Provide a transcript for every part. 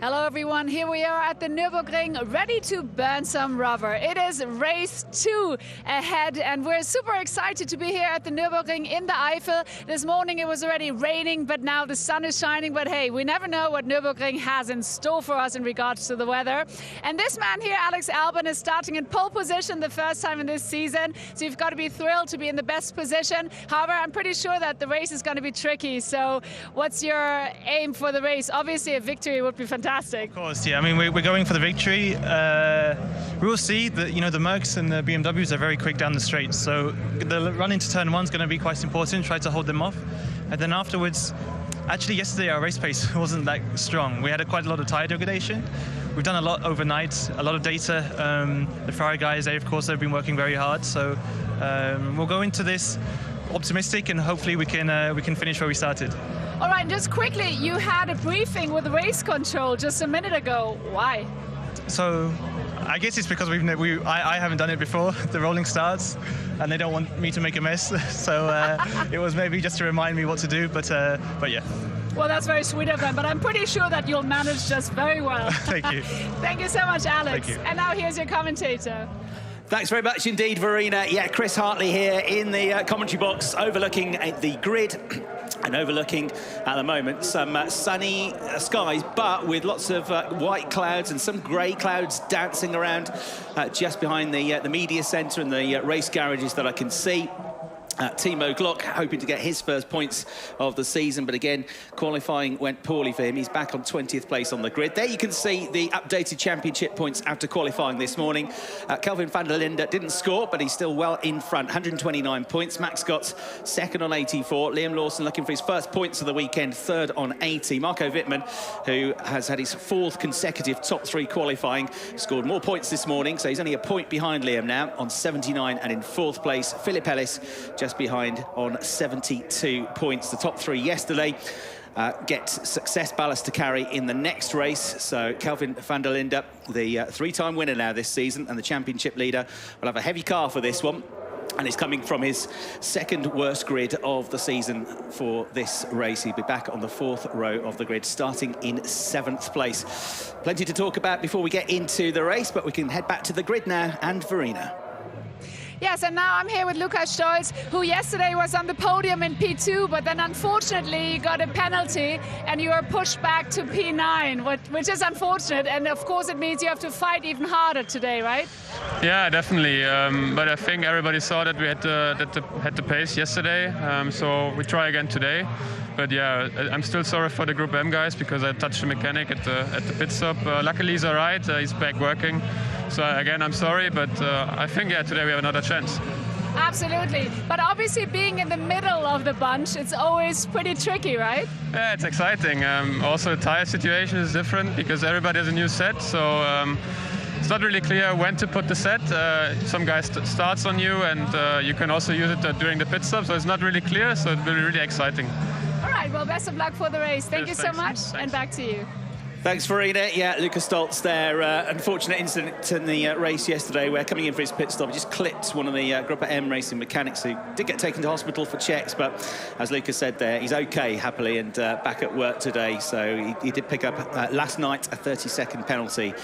Hello everyone, here we are at the Nürburgring, ready to burn some rubber. It is race 2 ahead and we're super excited to be here at the Nürburgring in the Eifel. This morning it was already raining, but now the sun is shining. But hey, we never know what Nürburgring has in store for us in regards to the weather. And this man here, Alex Albon, is starting in pole position the first time in this season. So you've got to be thrilled to be in the best position. However, I'm pretty sure that the race is going to be tricky. So what's your aim for the race? Obviously a victory would be fantastic. Of course, yeah. I mean, we're going for the victory. We will see that, you know, the Mercs and the BMWs are very quick down the straight. So the run into turn 1 is going to be quite important. Try to hold them off. And then afterwards, actually yesterday our race pace wasn't that strong. We had quite a lot of tyre degradation. We've done a lot overnight, a lot of data. The Ferrari guys, they of course have been working very hard. So we'll go into this optimistic and hopefully we can finish where we started. All right, just quickly, you had a briefing with race control just a minute ago. Why? So I guess it's because I haven't done it before, the rolling starts, and they don't want me to make a mess. So it was maybe just to remind me what to do, but yeah. Well, that's very sweet of them, but I'm pretty sure that you'll manage just very well. Thank you. Thank you so much, Alex. Thank you. And now here's your commentator. Thanks very much indeed, Verena. Yeah, Chris Hartley here in the commentary box, overlooking the grid and overlooking, at the moment, some sunny skies, but with lots of white clouds and some grey clouds dancing around just behind the media centre and the race garages that I can see. Timo Glock hoping to get his first points of the season, but again, qualifying went poorly for him. He's back on 20th place on the grid. There you can see the updated championship points after qualifying this morning. Kelvin Van Der Linde didn't score, but he's still well in front, 129 points. Max Scott's second on 84. Liam Lawson looking for his first points of the weekend, third on 80. Marco Vittman, who has had his 4th consecutive top 3 qualifying, scored more points this morning, so he's only a point behind Liam now on 79 and in 4th place. Philip Ellis just behind on 72 points. The top 3 yesterday get success ballast to carry in the next race. So Kelvin Van Der Linde, the 3-time winner now this season and the championship leader, will have a heavy car for this one. And it's coming from his 2nd worst grid of the season for this race. He'll be back on the 4th row of the grid, starting in 7th place. Plenty to talk about before we get into the race, but we can head back to the grid now and Verena. Yes, and now I'm here with Lukas Stoltz, who yesterday was on the podium in P2, but then unfortunately you got a penalty and you were pushed back to P9, which is unfortunate. And of course it means you have to fight even harder today, right? Yeah, definitely. But I think everybody saw that we had the pace yesterday, so we try again today. But yeah, I'm still sorry for the Group M guys because I touched the mechanic at the pit stop. Luckily he's all right, he's back working. So again, I'm sorry, but I think, yeah, today we have another chance. Absolutely. But obviously being in the middle of the bunch, it's always pretty tricky, right? Yeah, it's exciting. Also the tire situation is different because everybody has a new set. So it's not really clear when to put the set. Some guy starts on you and you can also use it during the pit stop. So it's not really clear, so it will be really exciting. All right, well, best of luck for the race. Thank you so much, Thanks. and back to you. Thanks, Verena. Yeah, Lukas Stoltz there. Unfortunate incident in the race yesterday where coming in for his pit stop, he just clipped one of the Group M racing mechanics who did get taken to hospital for checks, but as Lukas said there, he's okay, happily, and back at work today. So he did pick up last night a 30-second penalty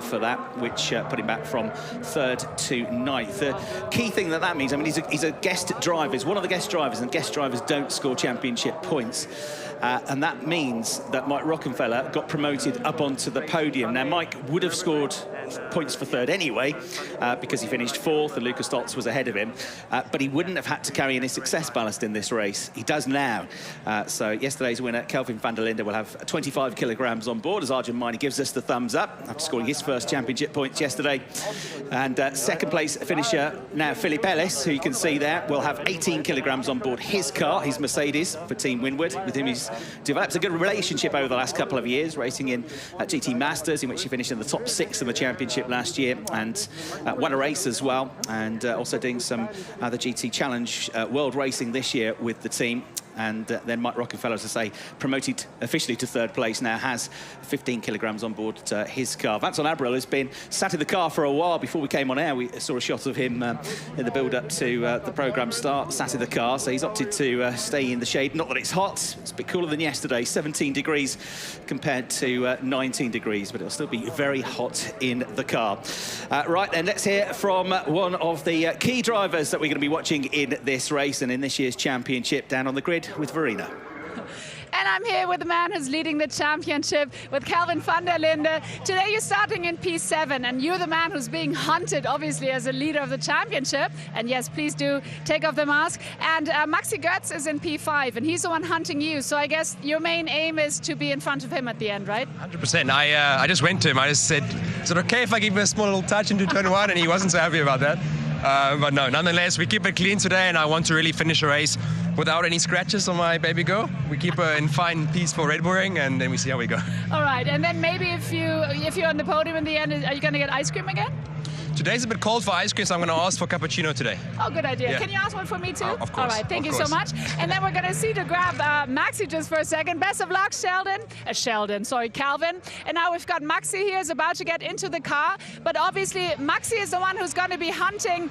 for that, which put him back from 3rd to 9th. The key thing that means, I mean, he's a guest driver. He's one of the guest drivers, and guest drivers don't score championship points. And that means that Mike Rockenfeller got promoted up onto the podium. Now, Mike would have scored points for 3rd anyway, because he finished 4th and Lukas Stoltz was ahead of him, but he wouldn't have had to carry any success ballast in this race. He does now. So yesterday's winner, Kelvin Van Der Linde, will have 25 kilograms on board as Arjun Maini gives us the thumbs up after scoring his first championship points yesterday. And 2nd place finisher now, Philip Ellis, who you can see there, will have 18 kilograms on board his car, his Mercedes, for Team Windward. With him, he's developed a good relationship over the last couple of years, racing in GT Masters, in which he finished in the top 6 in the championship Championship last year and won a race as well, and also doing some the GT Challenge World Racing this year with the team. And then Mike Rockefeller, as I say, promoted officially to 3rd place now, has 15 kilograms on board his car. Vincent Abril has been sat in the car for a while. Before we came on air, we saw a shot of him in the build-up to the programme start, sat in the car. So he's opted to stay in the shade. Not that it's hot, it's a bit cooler than yesterday, 17 degrees compared to 19 degrees, but it'll still be very hot in the car. Right then, let's hear from one of the key drivers that we're going to be watching in this race and in this year's championship down on the grid with Verena. And I'm here with the man who's leading the championship, with Kelvin Van Der Linde. Today you're starting in P7, and you're the man who's being hunted, obviously, as a leader of the championship. And yes, please do take off the mask. And Maxi Götz is in P5, and he's the one hunting you. So I guess your main aim is to be in front of him at the end, right? 100%. I just went to him. I just said, is it okay if I give him a small little touch into turn 1? And he wasn't so happy about that. But no, nonetheless, we keep it clean today, and I want to really finish a race without any scratches on my baby girl. We keep her in fine, peaceful Nürburgring, and then we see how we go. All right, and then maybe if you're on the podium in the end, are you going to get ice cream again? Today's a bit cold for ice cream, so I'm going to ask for cappuccino today. Oh, good idea. Yeah. Can you ask one for me too? Of course. All right, thank you so much. And then we're going to see to grab Maxi just for a second. Best of luck, Kelvin. And now we've got Maxi here, is about to get into the car. But obviously, Maxi is the one who's going to be hunting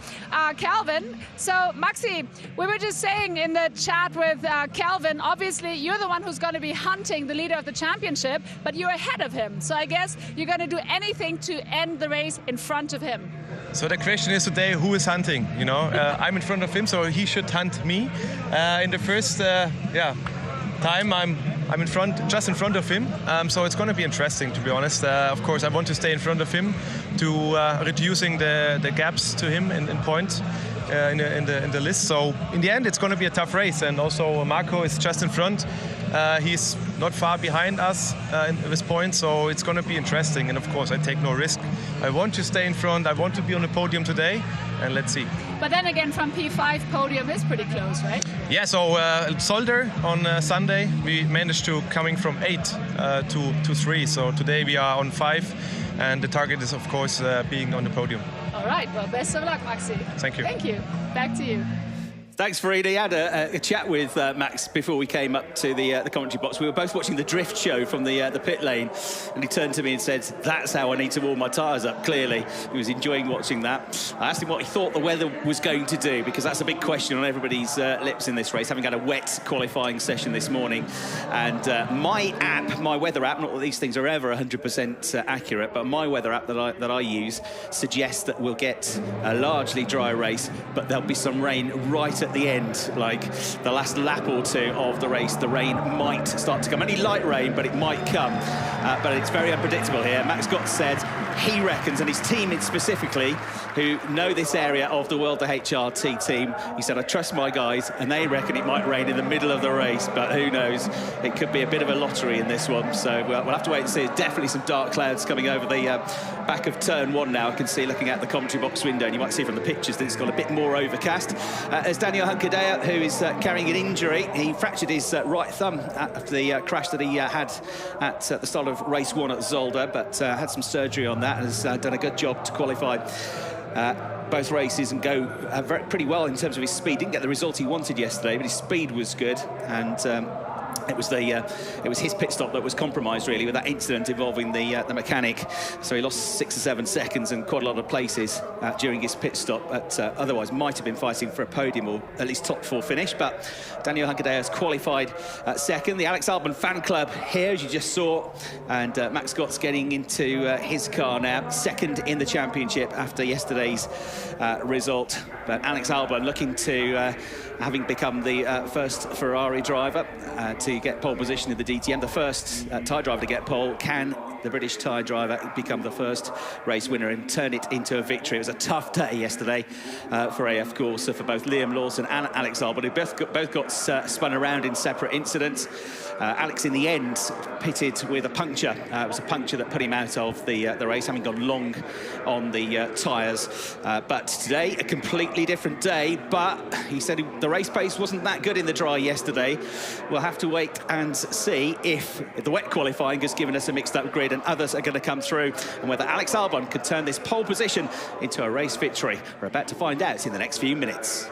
Kelvin. So, Maxi, we were just saying in the chat with Kelvin, obviously, you're the one who's going to be hunting the leader of the championship, but you're ahead of him. So I guess you're going to do anything to end the race in front of him. So the question is today, who is hunting? You know, I'm in front of him, so he should hunt me. In the first time, I'm in front, just in front of him. So it's going to be interesting, to be honest. Of course, I want to stay in front of him to reducing the gaps to him in points in the list. So in the end, it's going to be a tough race. And also Marco is just in front. He's not far behind us in this point, so it's going to be interesting. And of course, I take no risk. I want to stay in front. I want to be on the podium today, and let's see. But then again, from P5, podium is pretty close, right? Yeah, so Zolder on Sunday, we managed to coming from 8 to 3. So today we are on 5, and the target is, of course, being on the podium. All right, well, best of luck, Maxi. Thank you. Thank you. Back to you. Thanks, Verena. I had a chat with Max before we came up to the commentary box. We were both watching the drift show from the pit lane, and he turned to me and said, "That's how I need to warm my tyres up." Clearly, he was enjoying watching that. I asked him what he thought the weather was going to do, because that's a big question on everybody's lips in this race, having had a wet qualifying session this morning. And my weather app, not that these things are ever 100% accurate, but my weather app that I use suggests that we'll get a largely dry race, but there'll be some rain right at the end, like the last lap or two of the race. The rain might start to come. Only light rain, but it might come. But it's very unpredictable here. Max Götz said he reckons, and his team specifically, who know this area of the World HRT team, he said, I trust my guys, and they reckon it might rain in the middle of the race, but who knows? It could be a bit of a lottery in this one. So we'll have to wait and see. There's definitely some dark clouds coming over the back of turn 1 now. I can see looking out the commentary box window, and you might see from the pictures that it's got a bit more overcast. There's Daniel Hunkadea, who is carrying an injury. He fractured his right thumb after the crash that he had at the start of race 1 at Zolder, but had some surgery on that and has done a good job to qualify both races and go pretty well in terms of his speed. Didn't get the result he wanted yesterday, but his speed was good, and it was his pit stop that was compromised, really, with that incident involving the mechanic. So he lost 6 or 7 seconds and quite a lot of places during his pit stop, but otherwise might have been fighting for a podium or at least top 4 finish. But Daniel Hunkadea has qualified second. The Alex Albon fan club here, as you just saw, and Max Götz getting into his car now, second in the championship after yesterday's result. But Alex Albon looking to, having become the first Ferrari driver to get pole position in the DTM, the first tyre driver to get pole. Can the British tyre driver become the first race winner and turn it into a victory? It was a tough day yesterday for AF Corse, for both Liam Lawson and Alex Albon, who both got spun around in separate incidents. Alex, in the end, pitted with a puncture. It was a puncture that put him out of the race, having gone long on the tyres. But today, a completely different day. But he said the race pace wasn't that good in the dry yesterday. We'll have to wait and see if the wet qualifying has given us a mixed-up grid and others are going to come through, and whether Alex Albon could turn this pole position into a race victory. We're about to find out in the next few minutes.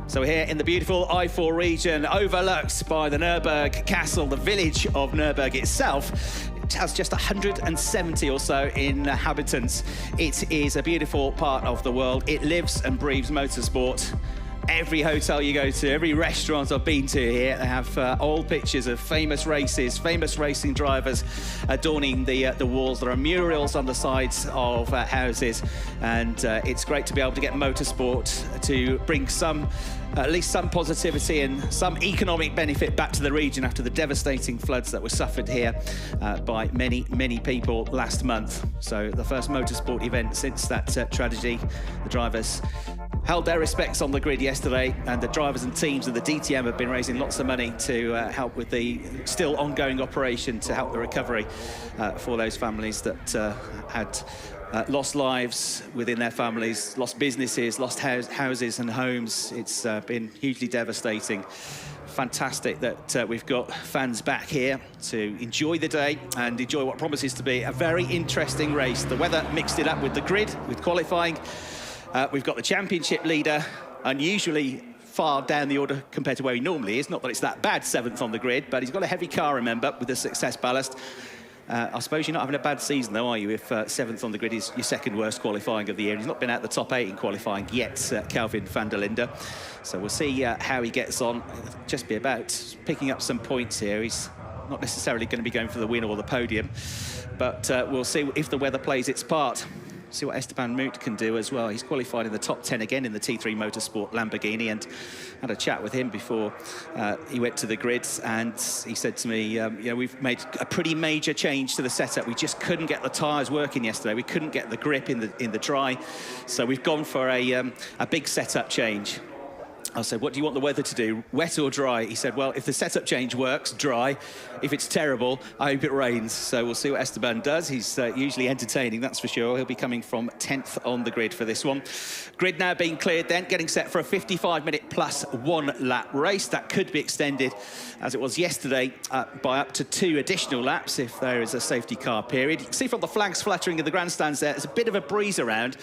So we're here in the beautiful I4 region, overlooked by the Nürburgring Castle, the village of Nürburgring itself. It has just 170 or so inhabitants. It is a beautiful part of the world. It lives and breathes motorsport. Every hotel you go to, every restaurant I've been to here, they have old pictures of famous races, famous racing drivers adorning the walls. There are murals on the sides of houses, and it's great to be able to get motorsport to bring some, at least some positivity and some economic benefit back to the region after the devastating floods that were suffered here by many people last month. So the first motorsport event since that tragedy. The drivers held their respects on the grid yesterday, and the drivers and teams of the DTM have been raising lots of money to help with the still ongoing operation to help the recovery for those families that had lost lives within their families, lost businesses, lost houses and homes. It's been hugely devastating. Fantastic that we've got fans back here to enjoy the day and enjoy what promises to be a very interesting race. The weather mixed it up with the grid, with qualifying. We've got the championship leader, unusually far down the order compared to where he normally is. Not that it's that bad, 7th on the grid, but he's got a heavy car, remember, with the success ballast. I suppose you're not having a bad season, though, are you, if 7th on the grid is your second worst qualifying of the year? He's not been out the top 8 in qualifying yet, Kelvin Van Der Linde. So we'll see how he gets on. Just be about picking up some points here. He's not necessarily going to be going for the win or the podium, but we'll see if the weather plays its part. See what Esteban Moot can do as well. He's qualified in the top 10 again in the T3 Motorsport Lamborghini, and had a chat with him before he went to the grids, and he said to me, you know, we've made a pretty major change to the setup. We just couldn't get the tyres working yesterday. We couldn't get the grip in the dry, so we've gone for a big setup change. I said, what do you want the weather to do, wet or dry? He said, well, if the setup change works, dry. If it's terrible, I hope it rains. So we'll see what Esteban does. He's usually entertaining, that's for sure. He'll be coming from 10th on the grid for this one. Grid now being cleared then, getting set for a 55-minute plus 1-lap race. That could be extended, as it was yesterday, by up to 2 additional laps if there is a safety car period. You can see from the flags fluttering in the grandstands there's a bit of a breeze around.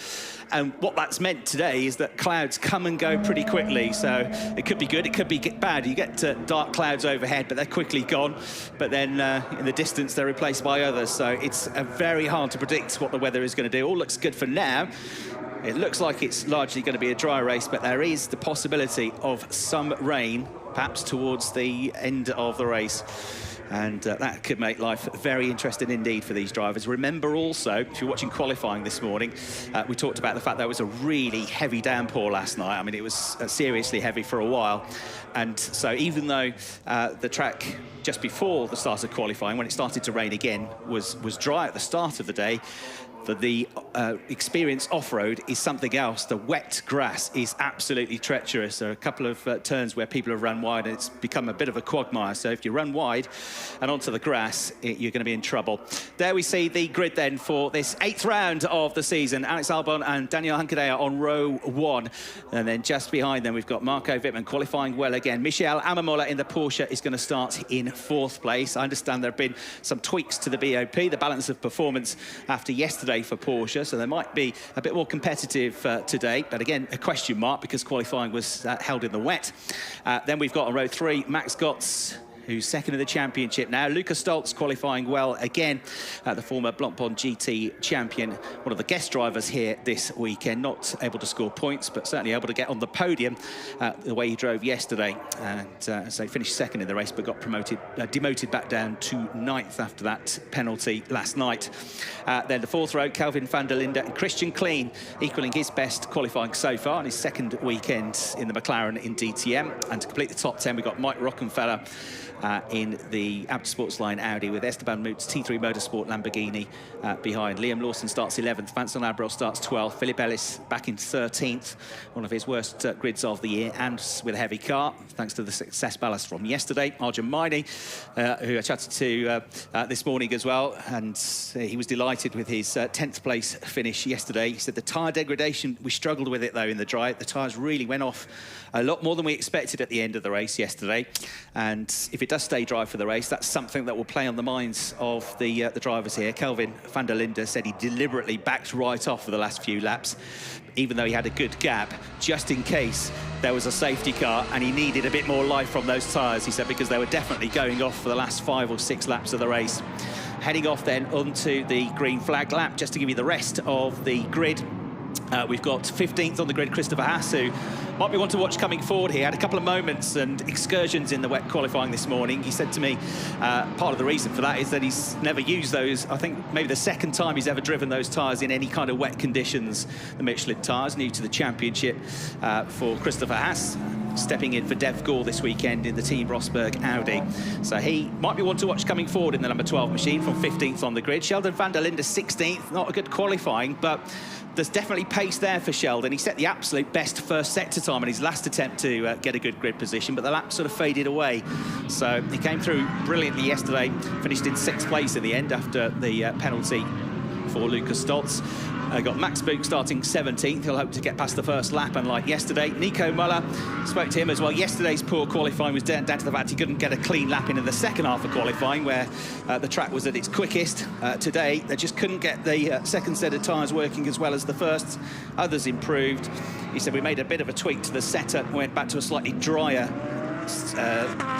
And what that's meant today is that clouds come and go pretty quickly. So it could be good, it could be bad. You get dark clouds overhead, but they're quickly gone. But then in the distance, they're replaced by others. So it's very hard to predict what the weather is going to do. All looks good for now. It looks like it's largely going to be a dry race, but there is the possibility of some rain, perhaps towards the end of the race. And that could make life very interesting indeed for these drivers. Remember also, if you're watching qualifying this morning, we talked about the fact there was a really heavy downpour last night. I mean, it was seriously heavy for a while. And so even though the track just before the start of qualifying, when it started to rain again, was dry at the start of the day, the experience off-road is something else. The wet grass is absolutely treacherous. There are a couple of turns where people have run wide and it's become a bit of a quagmire. So if you run wide and onto the grass, you're going to be in trouble. There we see the grid then for this 8th round of the season. Alex Albon and Daniel Hunkedea on row 1. And then just behind them, we've got Marco Vittman qualifying well again. Michel Amamola in the Porsche is going to start in 4th place. I understand there have been some tweaks to the BOP, the balance of performance, after yesterday for Porsche, so they might be a bit more competitive today, but again a question mark because qualifying was held in the wet. Then we've got on row 3 Max Gotts, who's second in the championship now. Lucas Stoltz qualifying well again, the former Blancpain GT champion, one of the guest drivers here this weekend, not able to score points, but certainly able to get on the podium the way he drove yesterday. And so he finished second in the race, but got demoted back down to 9th after that penalty last night. Then the 4th row, Kelvin Van Der Linde and Christian Klein, equaling his best qualifying so far on his 2nd weekend in the McLaren in DTM. And to complete the top 10, we've got Mike Rockenfeller in the Abd Sports Line Audi, with Esteban Moot's T3 Motorsport Lamborghini behind. Liam Lawson starts 11th, Vincent Abril starts 12th, Philip Ellis back in 13th, one of his worst grids of the year, and with a heavy car, thanks to the success ballast from yesterday. Arjun Maini, who I chatted to this morning as well, and he was delighted with his 10th place finish yesterday. He said the tyre degradation, we struggled with it though in the dry. The tyres really went off a lot more than we expected at the end of the race yesterday, and if it does stay dry for the race, that's something that will play on the minds of the drivers here. Kelvin Van Der Linde said he deliberately backed right off for the last few laps, even though he had a good gap, just in case there was a safety car and he needed a bit more life from those tyres, he said, because they were definitely going off for the last 5 or 6 laps of the race. Heading off then onto the green flag lap, just to give you the rest of the grid. We've got 15th on the grid, Christopher Haas, who might be one to watch coming forward here. Had a couple of moments and excursions in the wet qualifying this morning. He said to me, part of the reason for that is that he's never used those. I think maybe the second time he's ever driven those tyres in any kind of wet conditions, the Michelin tyres, new to the championship for Christopher Haas. Stepping in for Dev Gore this weekend in the Team Rosberg Audi. So he might be one to watch coming forward in the number 12 machine from 15th on the grid. Sheldon Van Der Linde 16th, not a good qualifying, but there's definitely pace there for Sheldon. He set the absolute best first sector time in his last attempt to get a good grid position, but the lap sort of faded away. So he came through brilliantly yesterday, finished in 6th place in the end after the penalty for Lucas Stoltz. Got Max Book starting 17th. He'll hope to get past the first lap, unlike yesterday. Nico Muller, spoke to him as well. Yesterday's poor qualifying was down to the fact he couldn't get a clean lap in the second half of qualifying, where the track was at its quickest. Today, they just couldn't get the second set of tyres working as well as the first. Others improved. He said, we made a bit of a tweak to the setup, went back to a slightly drier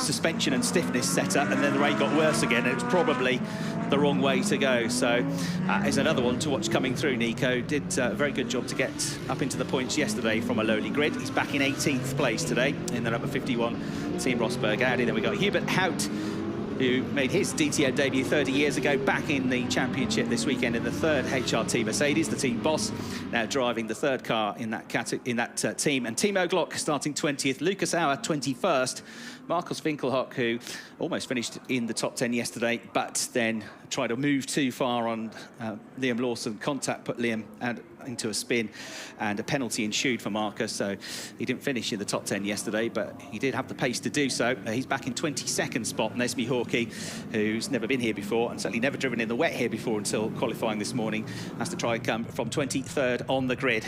suspension and stiffness setup, and then the rain got worse again. It was probably the wrong way to go. So is another one to watch coming through. Nico did a very good job to get up into the points yesterday from a lowly grid. He's back in 18th place today in the number 51 Team Rosberg Audi. Then we got Hubert Hout, who made his DTM debut 30 years ago, back in the championship this weekend in the 3rd HRT Mercedes, the team boss, now driving the 3rd car in that team. And Timo Glock starting 20th, Lucas Auer 21st, Marcus Winkelhock, who almost finished in the top 10 yesterday, but then tried to move too far on Liam Lawson. Contact put Liam into a spin, and a penalty ensued for Marcus, so he didn't finish in the top 10 yesterday, but he did have the pace to do so. He's back in 22nd spot. Nesmi Hawkey, who's never been here before and certainly never driven in the wet here before until qualifying this morning, has to try and come from 23rd on the grid.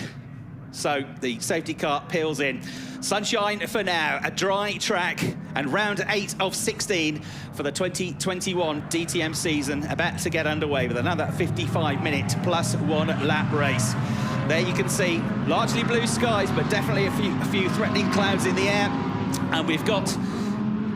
So the safety car peels in. Sunshine for now, a dry track, and round 8 of 16 for the 2021 DTM season about to get underway with another 55-minute +1 lap race. There you can see largely blue skies, but definitely a few threatening clouds in the air. And we've got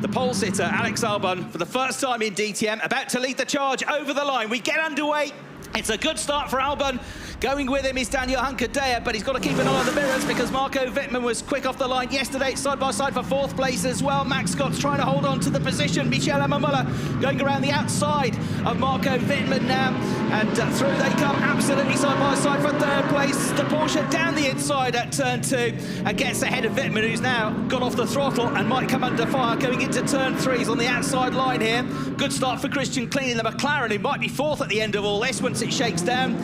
the pole sitter, Alex Albon, for the first time in DTM, about to lead the charge over the line. We get underway. It's a good start for Albon. Going with him is Daniel Hunkerdea, but he's got to keep an eye on the mirrors because Marco Vittman was quick off the line yesterday, side by side for 4th place as well. Max Scott's trying to hold on to the position. Michel Amamula going around the outside of Marco Vittman now, and through they come absolutely side by side for 3rd place. The Porsche down the inside at turn 2 and gets ahead of Vittman, who's now got off the throttle and might come under fire going into turn 3. He's on the outside line here. Good start for Christian Klein in the McLaren, who might be 4th at the end of all this once it shakes down.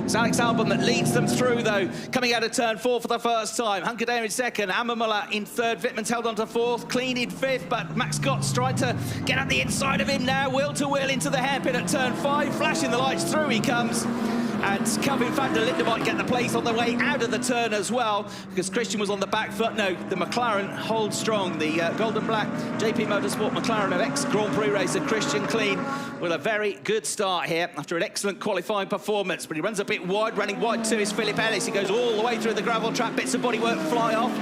It's Alex Albon that leads them through, though, coming out of turn 4 for the first time. Hunkerdea in 2nd, Amamula in 3rd, Vittman's held on to 4th, Klein in 5th, but Max Scott's trying to get at the inside of him now, wheel to wheel into the hairpin at turn 5, flashing the lights, through he comes. And Kelvin Van Der Linde might get the place on the way out of the turn as well, because Christian was on the back foot. No, the McLaren holds strong. The gold and black JP Motorsport McLaren of ex-Grand Prix racer Christian Klein with a very good start here after an excellent qualifying performance. But he runs a bit wide, running wide to his Philip Ellis. He goes all the way through the gravel trap. Bits of bodywork fly off,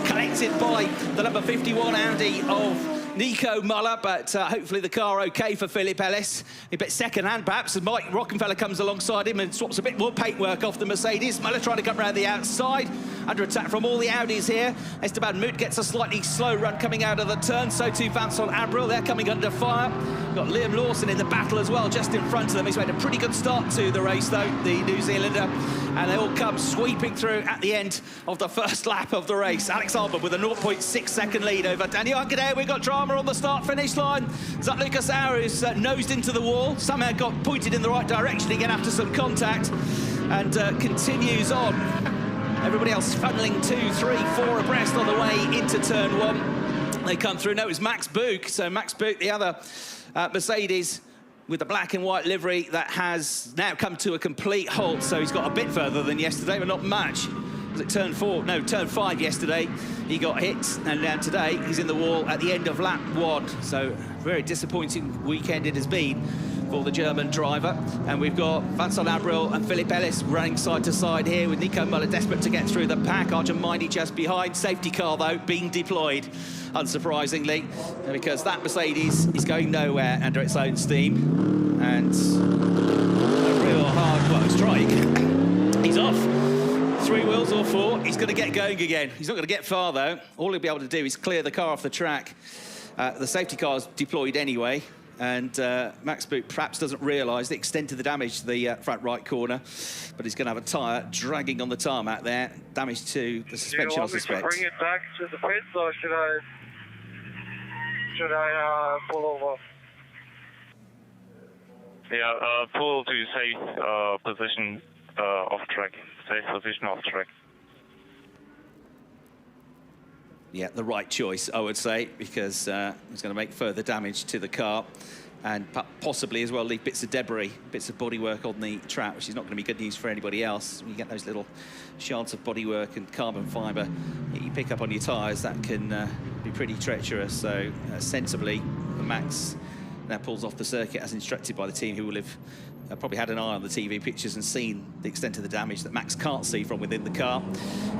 collected by the number 51 Audi of Nico Muller, but hopefully the car okay for Philip Ellis. A bit second-hand perhaps, as Mike Rockenfeller comes alongside him and swaps a bit more paintwork off the Mercedes. Muller trying to come around the outside. Under attack from all the Audis here. Esteban Moot gets a slightly slow run coming out of the turn. So too Vincent Abril, they're coming under fire. Got Liam Lawson in the battle as well, just in front of them. He's made a pretty good start to the race though, the New Zealander. And they all come sweeping through at the end of the first lap of the race. Alex Albon with a 0.6 second lead over Daniel Hunkerdea. We've got drama drama on the start-finish line. Is that Lucas Auer, who's nosed into the wall, somehow got pointed in the right direction again after some contact, and continues on. Everybody else funneling 2, 3, 4 abreast on the way into turn 1. They come through. No, it was Max Buch. So Max Buch, the other Mercedes with the black and white livery, that has now come to a complete halt. So he's got a bit further than yesterday, but not much. Was it turn 4? No, turn 5 yesterday. He got hit, and now today he's in the wall at the end of lap 1. So very disappointing weekend it has been for the German driver. And we've got Vincent Abril and Philippe Ellis running side to side here, with Nico Müller desperate to get through the pack. Arjun Maini just behind. Safety car, though, being deployed, unsurprisingly, because that Mercedes is going nowhere under its own steam. And a real hard strike. He's off. 3 wheels or 4. He's going to get going again. He's not going to get far, though. All he'll be able to do is clear the car off the track. The safety car's deployed anyway. And Max Buch perhaps doesn't realise the extent of the damage to the front right corner, but he's going to have a tyre dragging on the tarmac there. Damage to the suspension, I suspect. Bring it back to the pits, or should I pull over? Yeah, pull to safe position off track. Safe position off track. Yeah, the right choice, I would say, because it's going to make further damage to the car, and possibly as well leave bits of debris, bits of bodywork on the track, which is not going to be good news for anybody else. When you get those little shards of bodywork and carbon fibre that you pick up on your tyres, that can be pretty treacherous. So sensibly, Max now pulls off the circuit as instructed by the team, who will have probably had an eye on the TV pictures and seen the extent of the damage that Max can't see from within the car.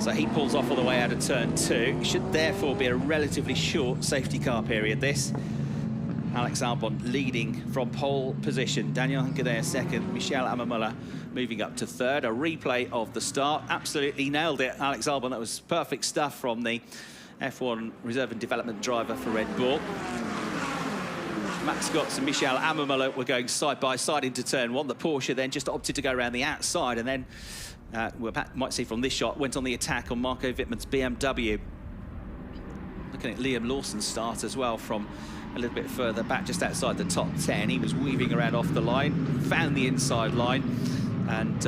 So he pulls off all the way out of turn 2. It should therefore be a relatively short safety car period, this. Alex Albon leading from pole position. Daniel Hunkedaer second. Michael Ammermuller moving up to third. A replay of the start. Absolutely nailed it, Alex Albon. That was perfect stuff from the F1 reserve and development driver for Red Bull. Max Scott and Michael Ammermuller were going side by side into turn 1. The Porsche then just opted to go around the outside, and then we might see from this shot, went on the attack on Marco Vittman's BMW. Looking at Liam Lawson's start as well from a little bit further back, just outside the top 10. He was weaving around off the line, found the inside line, and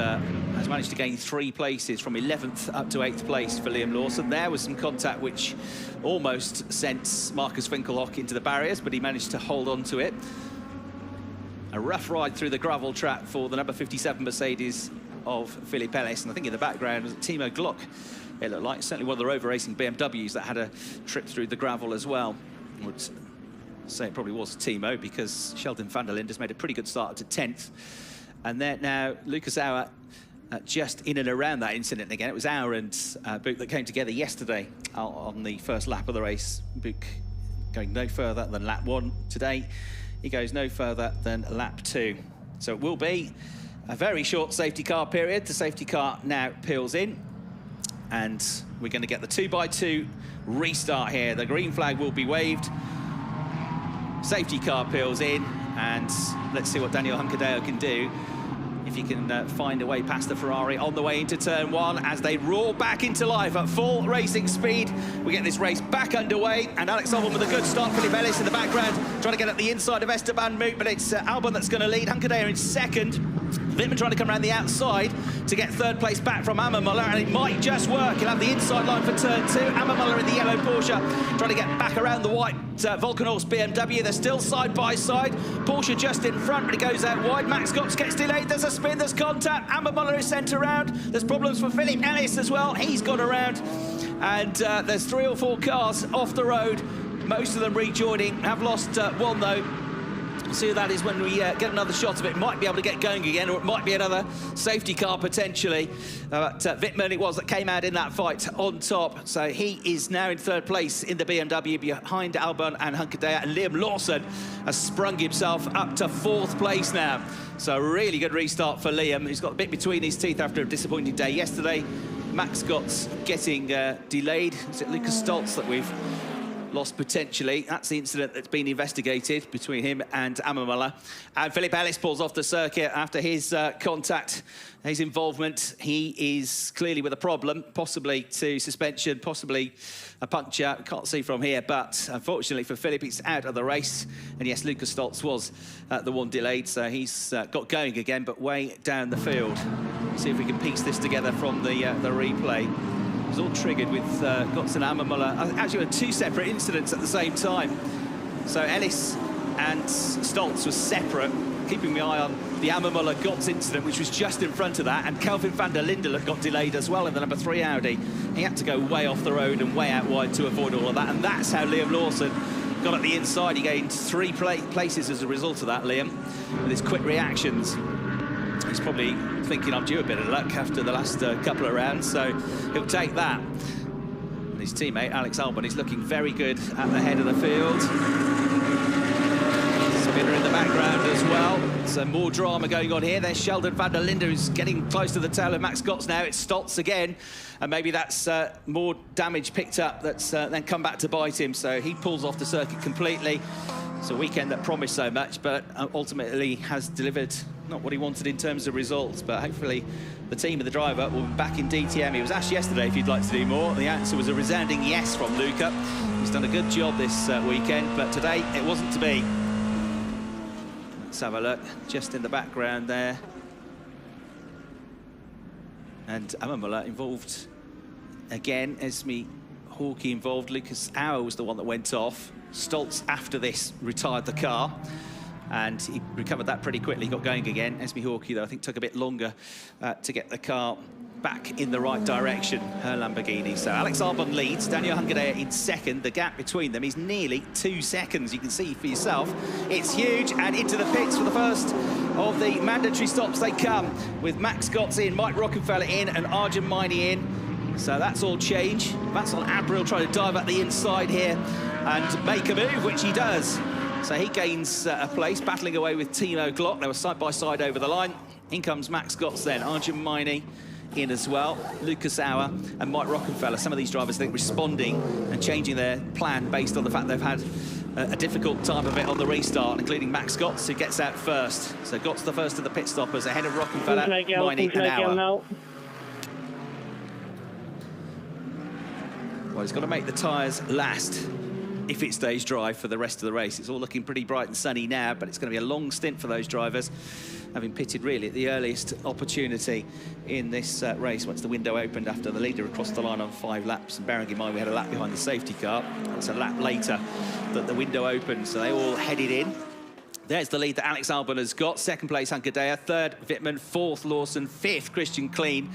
has managed to gain 3 places from 11th up to 8th place for Liam Lawson. There was some contact which almost sent Marcus Winkelhock into the barriers, but he managed to hold on to it. A rough ride through the gravel trap for the number 57 Mercedes of Philippe Ellis, and I think in the background was Timo Glock. It looked like certainly one of the rover racing BMWs that had a trip through the gravel as well. I would say it probably was Timo, because Kelvin Van Der Linde has made a pretty good start to 10th. And then now Lucas Auer just in and around that incident again. It was Auer and Buch that came together yesterday on the first lap of the race. Buch going no further than lap 1 today. He goes no further than lap 2. So it will be a very short safety car period. The safety car now peels in, and we're going to get the 2x2 restart here. The green flag will be waved. Safety car peels in, and let's see what Daniel Hunkedaer can do. If he can find a way past the Ferrari on the way into turn 1 as they roar back into life at full racing speed. We get this race back underway, and Alex Albon with a good start. Philippe Ellis in the background trying to get at the inside of Esteban Moot, but it's Albon that's going to lead. Hunkedaer in second. Vittman trying to come around the outside to get 3rd place back from Ammermuller, and it might just work. He'll have the inside line for turn 2. Ammermuller in the yellow Porsche trying to get back around the white Volkenhorst BMW. They're still side by side. Porsche just in front, but it goes out wide. Max Scott gets delayed. There's a spin, there's contact. Ammermuller is sent around. There's problems for Philippe Ellis as well. He's got around, and there's 3 or 4 cars off the road. Most of them rejoining. Have lost 1 though. We'll see who that is when we get another shot of it. Might be able to get going again, or it might be another safety car potentially. But Vittman it was that came out in that fight on top. So he is now in 3rd place in the BMW behind Albon and Hunkedaer. And Liam Lawson has sprung himself up to 4th place now. So a really good restart for Liam, who's got a bit between his teeth after a disappointing day yesterday. Max Scott's getting delayed. Is it Lucas Stoltz that we've lost potentially. That's the incident that's been investigated between him and Ammermuller. And Philip Ellis pulls off the circuit after his contact, his involvement. He is clearly with a problem, possibly to suspension, possibly a puncture. Can't see from here, but unfortunately for Philip, he's out of the race. And yes, Lucas Stoltz was the one delayed, so he's got going again, but way down the field. See if we can piece this together from the replay. It was all triggered with Gotts and Ammermuller. Actually, two separate incidents at the same time. So Ellis and Stoltz was separate, keeping my eye on the Ammermuller-Gotts incident, which was just in front of that, and Kelvin Van Der Linde got delayed as well in the number 3 Audi. He had to go way off the road and way out wide to avoid all of that, and that's how Liam Lawson got at the inside. He gained 3 places as a result of that, Liam, with his quick reactions. He's probably thinking I'm due a bit of luck after the last couple of rounds, so he'll take that. And his teammate, Alex Albon, is looking very good at the head of the field. Spinner in the background as well. So more drama going on here. There's Sheldon Van Der Linde, who's getting close to the tail of Max Gotts now. It's Stoltz again, and maybe that's more damage picked up that's then come back to bite him. So he pulls off the circuit completely. It's a weekend that promised so much, but ultimately has delivered not what he wanted in terms of results. But hopefully the team and the driver will be back in DTM. He was asked yesterday if he'd like to do more. The answer was a resounding yes from Luca. He's done a good job this weekend, but today it wasn't to be. Let's have a look, just in the background there. And Ammermuller involved again. Esme Hawkey involved. Lucas Auer was the one that went off. Stoltz, after this, retired the car, and he recovered that pretty quickly, got going again. Esme Hawkey, though, I think took a bit longer to get the car back in the right direction, her Lamborghini. So Alex Albon leads, Daniel Hungadea in second. The gap between them is nearly 2 seconds. You can see for yourself. It's huge, and into the pits for the first of the mandatory stops they come, with Max Gotts in, Mike Rockenfeller in, and Arjun Maini in. So that's all change. Vincent Abril trying to dive at the inside here and make a move, which he does. So he gains a place, battling away with Timo Glock. They were side by side over the line. In comes Max Gotts then, Arjun Maini in as well, Lucas Auer and Mike Rockenfeller. Some of these drivers, I think, responding and changing their plan based on the fact they've had a difficult time of it on the restart, including Max Gotts, who gets out first. So Gotts the first of the pit stoppers, ahead of Rockenfeller, Maini and Auer. Well, he's got to make the tyres last if it stays dry for the rest of the race. It's all looking pretty bright and sunny now, but it's going to be a long stint for those drivers, having pitted really at the earliest opportunity in this race once the window opened after the leader had crossed the line on 5 laps. And bearing in mind we had a lap behind the safety car, it's a lap later that the window opened, so they all headed in. There's the lead that Alex Albon has got. Second place, Hungadea. Third, Vittman. Fourth, Lawson. Fifth, Christian Kleen.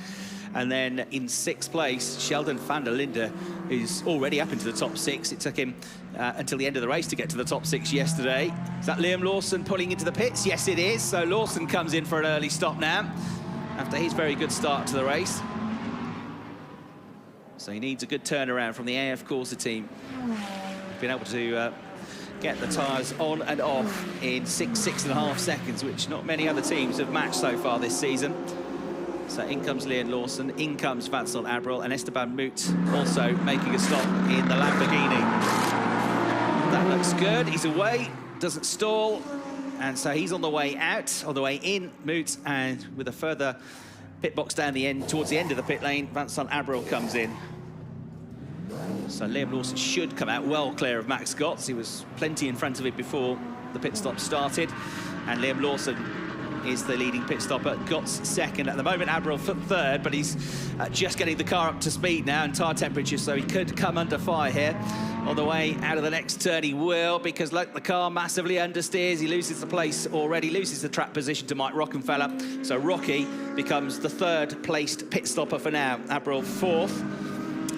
And then in 6th place, Sheldon Van Der Linde, who's already up into the top 6. It took him until the end of the race to get to the top 6 yesterday. Is that Liam Lawson pulling into the pits? Yes, it is. So Lawson comes in for an early stop now, after his very good start to the race. So he needs a good turnaround from the AF Corsa team. Been able to get the tyres on and off in 6.5 seconds, which not many other teams have matched so far this season. So in comes Liam Lawson, in comes Vincent Abril, and Esteban Moot also making a stop in the Lamborghini. That looks good. He's away, doesn't stall, and so he's on the way out, on the way in, Moot, and with a further pit box down the end, towards the end of the pit lane, Vincent Abril comes in. So Liam Lawson should come out well clear of Max Gotts. He was plenty in front of it before the pit stop started, and Liam Lawson is the leading pit stopper. Gotts second at the moment, Abril third, but he's just getting the car up to speed now and tyre temperature, so he could come under fire here. On the way out of the next turn he will, because look, the car massively understeers. He loses the place already, loses the track position to Mike Rockenfeller. So Rocky becomes the 3rd placed pit stopper for now. Abril 4th,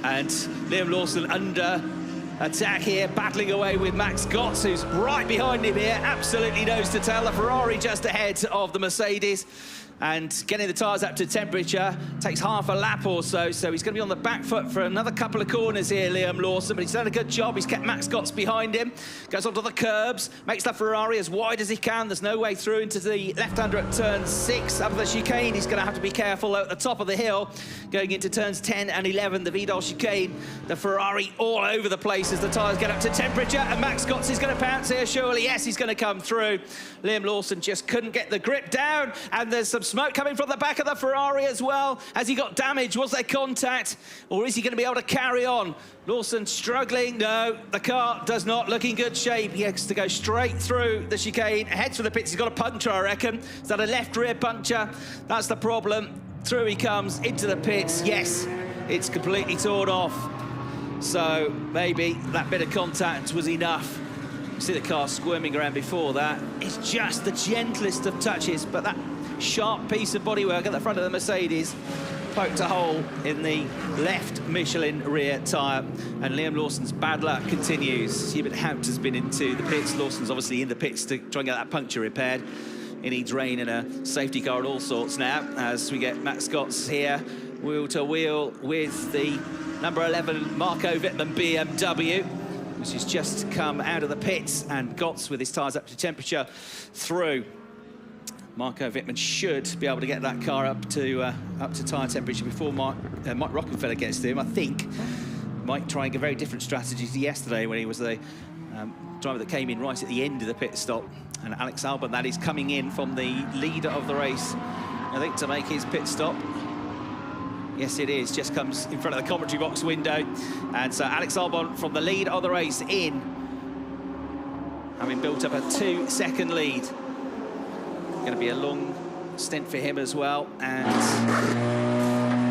and Liam Lawson under attack here, battling away with Max Gotts, who's right behind him here, absolutely nose to tail. The Ferrari just ahead of the Mercedes, and getting the tyres up to temperature takes half a lap or so, so he's going to be on the back foot for another couple of corners here, Liam Lawson, but he's done a good job. He's kept Max Gotts behind him, goes onto the curbs, makes the Ferrari as wide as he can. There's no way through into the left-hander at turn 6. Up the chicane, he's going to have to be careful at the top of the hill, going into turns 10 and 11, the Vidal chicane. The Ferrari all over the place race as the tyres get up to temperature, and Max Scotts is going to pounce here, surely. Yes, he's going to come through. Liam Lawson just couldn't get the grip down, and there's some smoke coming from the back of the Ferrari as well. Has he got damage? Was there contact? Or is he going to be able to carry on? Lawson struggling. No, the car does not look in good shape. He has to go straight through the chicane, heads for the pits. He's got a puncture, I reckon. Is that a left rear puncture? That's the problem. Through he comes into the pits. Yes, it's completely torn off. So maybe that bit of contact was enough. You see the car squirming around before that. It's just the gentlest of touches, but that sharp piece of bodywork at the front of the Mercedes poked a hole in the left Michelin rear tyre, and Liam Lawson's bad luck continues. Hubert Haupt has been into the pits. Lawson's obviously in the pits to try and get that puncture repaired. He needs rain and a safety car and all sorts now, as we get Matt Scotts here, wheel to wheel with the number 11 Marco Vittman BMW, which has just come out of the pits, and Gotts with his tyres up to temperature through. Marco Vittman should be able to get that car up to tyre temperature before Mike Rockefeller gets to him. I think Mike trying a very different strategy to yesterday when he was the driver that came in right at the end of the pit stop. And Alex Albon, that is coming in from the leader of the race, I think, to make his pit stop. Yes, it is. Just comes in front of the commentary box window. And so Alex Albon from the lead of the race in, having built up a 2-second lead. Going to be a long stint for him as well. And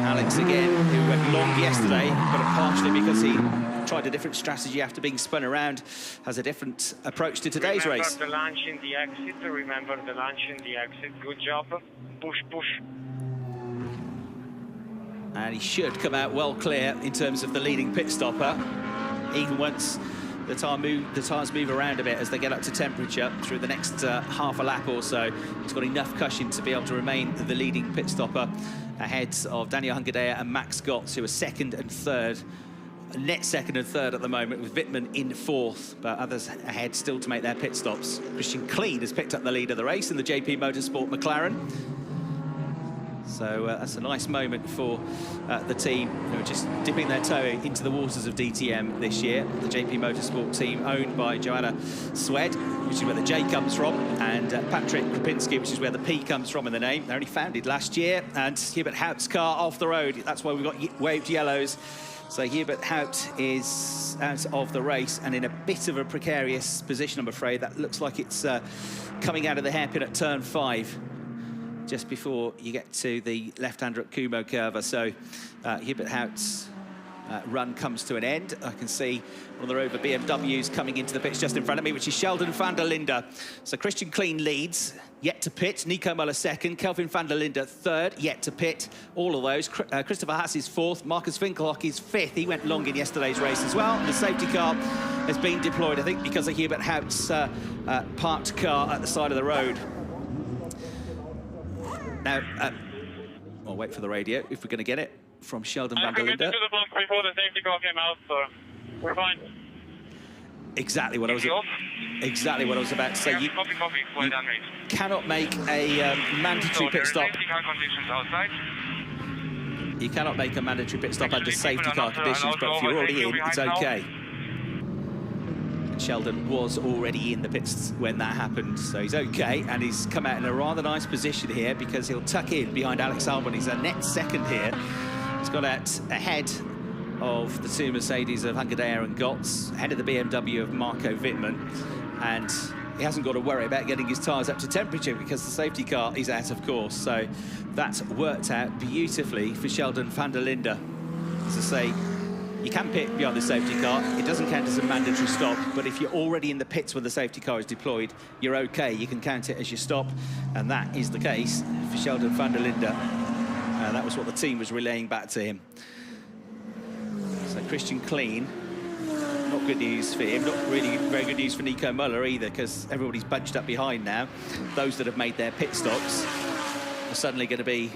Alex again, who went long yesterday, but partially because he tried a different strategy after being spun around, has a different approach to today's race. Remember the launch in the exit. Remember the launch in the exit. Good job. Push, push. And he should come out well clear in terms of the leading pit stopper, even once the tyres move around a bit as they get up to temperature through the next half a lap or so. He's got enough cushion to be able to remain the leading pit stopper ahead of Daniel Hungadea and Max Scotts, who are second and third. Net second and third at the moment, with Vittman in fourth, but others ahead still to make their pit stops. Christian Klein has picked up the lead of the race in the JP Motorsport McLaren. So that's a nice moment for the team who are just dipping their toe into the waters of DTM this year. The JP Motorsport team owned by Joanna Swed, which is where the J comes from, and Patrick Krupinski, which is where the P comes from in the name. They're only founded last year, and Hubert Haupt's car off the road. That's why we've got waved yellows. So Hubert Haupt is out of the race and in a bit of a precarious position, I'm afraid. That looks like it's coming out of the hairpin at turn 5, just before you get to the left-hander at Kumo Curva. So Hubert Haupt's run comes to an end. I can see one of the Rover BMWs coming into the pits just in front of me, which is Sheldon Van Der Linde. So Christian Klein leads, yet to pit. Nico Muller second, Kelvin Van Der Linde third, yet to pit. All of those. Christopher Haas is fourth, Marcus Winkelhock is fifth. He went long in yesterday's race as well. The safety car has been deployed, I think, because of Hubert Haupt's parked car at the side of the road. Now, I'll wait for the radio if we're going to get it from Sheldon Van Der Linde. I committed to the box before the safety car came out, so we're fine. Exactly what I was about to say. Yeah, you copy. Well done, mate. cannot make a mandatory pit stop. Safety car conditions outside. You cannot make a mandatory pit stop under safety car conditions, but if you're already in, it's okay. Sheldon was already in the pits when that happened, so he's okay, and he's come out in a rather nice position here because he'll tuck in behind Alex Albon. He's a net second here. He's got out ahead of the two Mercedes of Hungadea and Gotts, ahead of the BMW of Marco Vittman, and he hasn't got to worry about getting his tyres up to temperature because the safety car is out, of course. So that's worked out beautifully for Sheldon Van Der Linde. As I say, you can pit beyond the safety car. It doesn't count as a mandatory stop, but if you're already in the pits when the safety car is deployed, you're okay. You can count it as your stop, and that is the case for Sheldon Van Der Linde. That was what the team was relaying back to him. So Christian Klein, not good news for him, not really very good news for Nico Muller either, because everybody's bunched up behind now. Those that have made their pit stops are suddenly going to be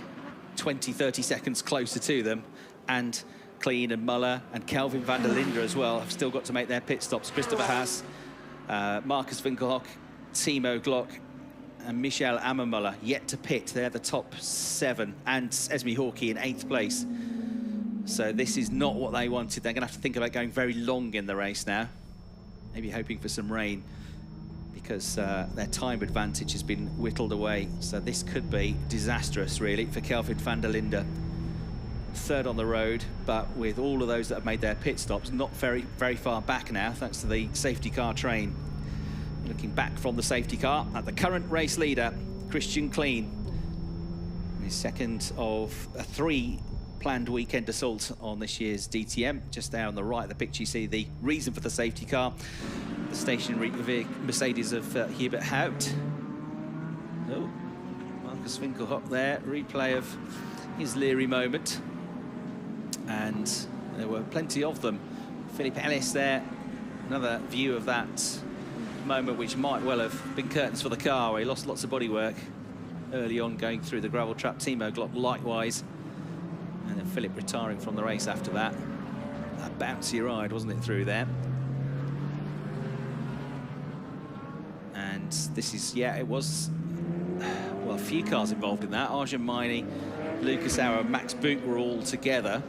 20, 30 seconds closer to them, and Klein and Muller and Kelvin Van Der Linde as well have still got to make their pit stops. Christopher Haas, Marcus Winkelhock, Timo Glock and Michael Ammermuller yet to pit. They're the top 7, and Esme Hawkey in 8th place. So this is not what they wanted. They're going to have to think about going very long in the race now. Maybe hoping for some rain, because their time advantage has been whittled away. So this could be disastrous, really, for Kelvin Van Der Linde. Third on the road, but with all of those that have made their pit stops, not very far back now, thanks to the safety car train. Looking back from the safety car at the current race leader, Christian Klein. His second of 3 planned weekend assault on this year's DTM. Just there on the right of the picture, you see the reason for the safety car. The stationary Mercedes of Hubert Haupt. Oh, Marcus Winkelhock there, replay of his Leary moment. And there were plenty of them. Philippe Ellis there, another view of that moment which might well have been curtains for the car, where he lost lots of bodywork early on going through the gravel trap. Timo Glock likewise. And then Philip retiring from the race after that. A bouncy ride, wasn't it, through there? And this is, yeah, it was, well, a few cars involved in that. Arjun Maini, Lucas Auer, Max Boot were all together.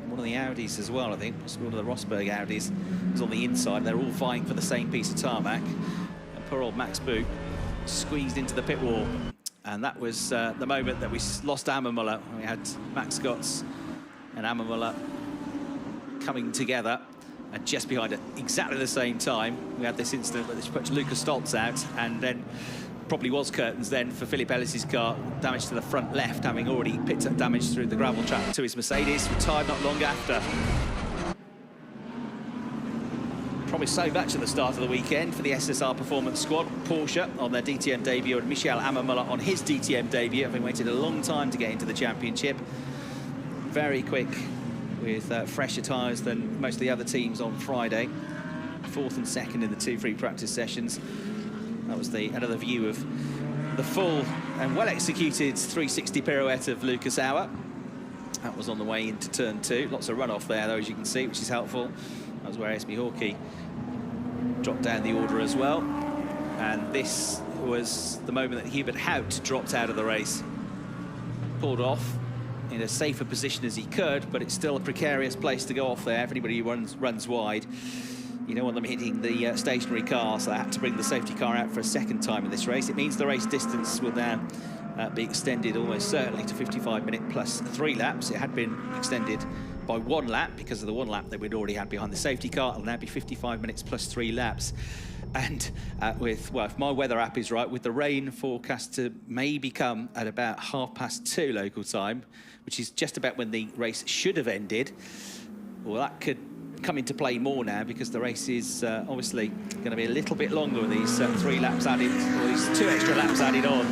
One of the Audis as well, I think. One of the Rosberg Audis was on the inside. They're all vying for the same piece of tarmac. And poor old Max Boot squeezed into the pit wall. And that was the moment that we lost Ammermuller. We had Max Scotts and Ammermuller coming together. And just behind at exactly the same time, we had this incident where they put Lucas Stoltz out, and then probably was curtains then for Philip Ellis's car. Damage to the front left, having already picked up damage through the gravel trap to his Mercedes. Retired not long after. Promised so much at the start of the weekend for the SSR Performance Squad. Porsche on their DTM debut, and Michael Ammermuller on his DTM debut, having waited a long time to get into the championship. Very quick, with fresher tyres than most of the other teams on Friday. 4th and 2nd in the 2 free practice sessions. That was another view of the full and well-executed 360 pirouette of Lucas Auer. That was on the way into turn 2. Lots of runoff there, though, as you can see, which is helpful. That was where SB Hawkey dropped down the order as well. And this was the moment that Hubert Haupt dropped out of the race. Pulled off in a safer position as he could, but it's still a precarious place to go off there. If anybody runs wide, you don't want them hitting the stationary car, so they had to bring the safety car out for a second time in this race. It means the race distance will now be extended almost certainly to 55-minute plus 3 laps. It had been extended by 1 lap because of the 1 lap that we'd already had behind the safety car. It'll now be 55 minutes plus 3 laps. And with, well, if my weather app is right, with the rain forecast to maybe come at about 2:30 local time, which is just about when the race should have ended, well, that could come into play more now, because the race is obviously going to be a little bit longer with these 3 laps added, or these 2 extra laps added on.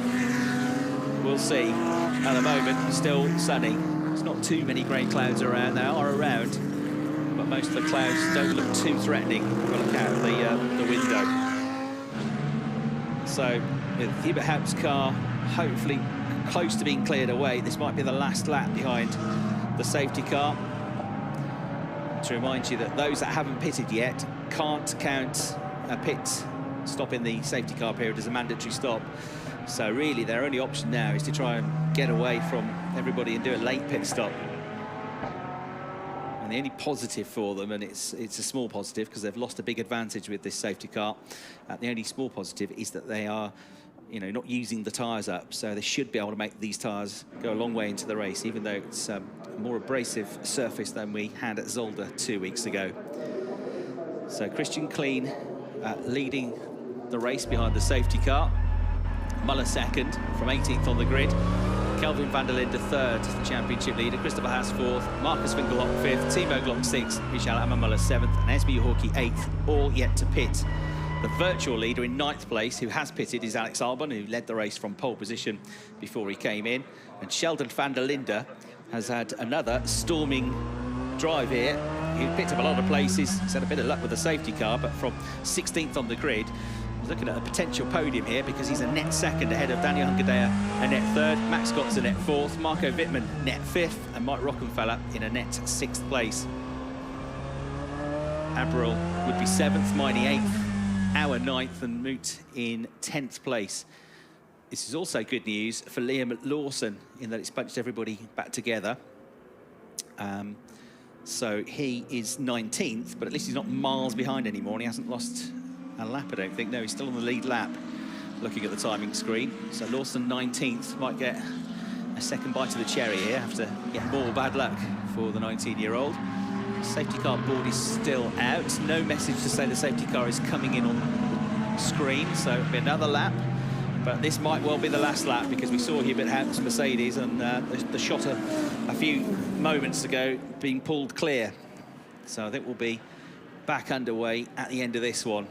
We'll see. At the moment, still sunny. There's not too many grey clouds around. They are around, but most of the clouds don't look too threatening if we look out of the window. So, with Hubert Haupt's car hopefully close to being cleared away, this might be the last lap behind the safety car. To remind you that those that haven't pitted yet can't count a pit stop in the safety car period as a mandatory stop. So really their only option now is to try and get away from everybody and do a late pit stop. And the only positive for them, and it's a small positive because they've lost a big advantage with this safety car, the only small positive is that they are, you know, not using the tyres up, so they should be able to make these tyres go a long way into the race, even though it's a more abrasive surface than we had at Zolder 2 weeks ago. So Christian Klein leading the race behind the safety car. Muller second from 18th on the grid. Kelvin Van Der Linde third, the championship leader. Christopher Haas fourth. Marcus Winkelhock fifth. Timo Glock sixth. Michael Ammermuller seventh. And SB Hawkey eighth, all yet to pit. The virtual leader in 9th place, who has pitted, is Alex Albon, who led the race from pole position before he came in. And Sheldon Van Der Linde has had another storming drive here. He picked up a lot of places. He's had a bit of luck with the safety car, but from 16th on the grid, he's looking at a potential podium here, because he's a net second ahead of Daniel Hunkedea, a net third. Max Scott's a net fourth. Marco Vittman, net fifth. And Mike Rockenfeller in a net 6th place. Abril would be 7th, Miney 8th. Auer 9th, and Moot in 10th place. This is also good news for Liam Lawson, in that it's bunched everybody back together. So he is 19th, but at least he's not miles behind anymore, and he hasn't lost a lap, I don't think. No, he's still on the lead lap, looking at the timing screen. So Lawson 19th might get a second bite of the cherry here after getting more bad luck for the 19-year-old. Safety car board is still out. No message to say the safety car is coming in on screen, so it'll be another lap. But this might well be the last lap, because we saw Hubert Hout's Mercedes and the shot a few moments ago being pulled clear. So I think we'll be back underway at the end of this one.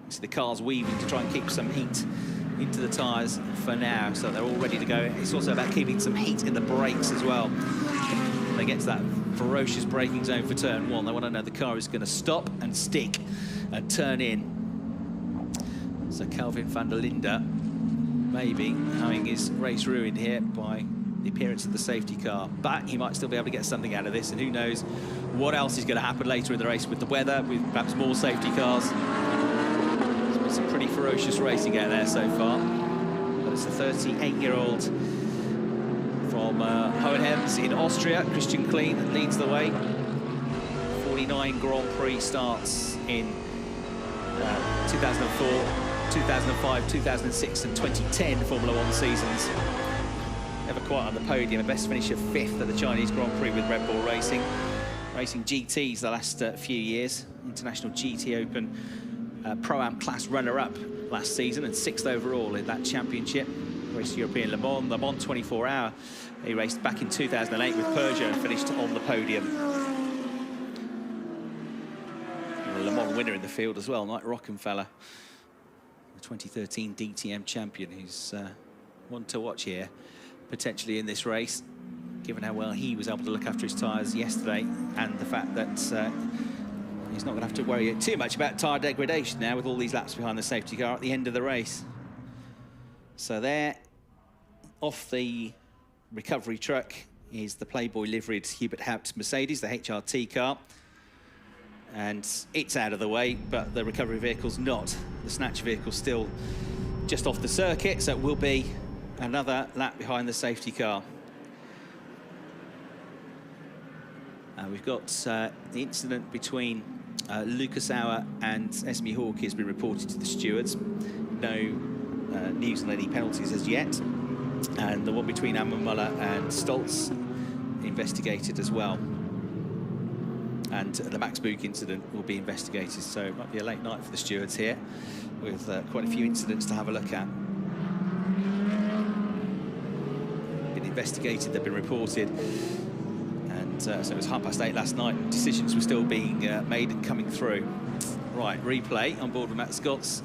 So the car's weaving to try and keep some heat into the tyres for now, so they're all ready to go. It's also about keeping some heat in the brakes as well. When they get to that ferocious braking zone for turn 1, they want to know the car is going to stop and stick and turn in. So Kelvin Van Der Linde maybe having his race ruined here by the appearance of the safety car, but he might still be able to get something out of this, and who knows what else is going to happen later in the race with the weather, with perhaps more safety cars. There's been some pretty ferocious racing out there so far, but it's a 38-year-old from Hohenhems in Austria. Christian Klein leads the way. 49 Grand Prix starts in 2004, 2005, 2006 and 2010 Formula 1 seasons. Never quite on the podium. A best finish of 5th at the Chinese Grand Prix with Red Bull Racing. Racing GTs the last few years. International GT Open Pro-Am class runner-up last season and 6th overall in that championship. Raced European Le Mans 24-hour. He raced back in 2008 with Peugeot and finished on the podium. And a Le Mans winner in the field as well, like Rockenfeller. 2013 DTM champion, who's one to watch here, potentially in this race, given how well he was able to look after his tyres yesterday, and the fact that he's not going to have to worry too much about tyre degradation now with all these laps behind the safety car at the end of the race. So there, off the recovery truck, is the Playboy liveried Hubert Hout Mercedes, the HRT car. And it's out of the way, but the recovery vehicle's not. The snatch vehicle's still just off the circuit, so it will be another lap behind the safety car. We've got the incident between Lucas Auer and Esme Hawke has been reported to the stewards. No news on any penalties as yet. And the one between Amon Muller and Stoltz investigated as well. And the Max Book incident will be investigated, so it might be a late night for the stewards here, with quite a few incidents to have a look at. Been investigated, they've been reported, and so it was 8:30 last night. Decisions were still being made and coming through. Right, replay on board with Matt Scott's.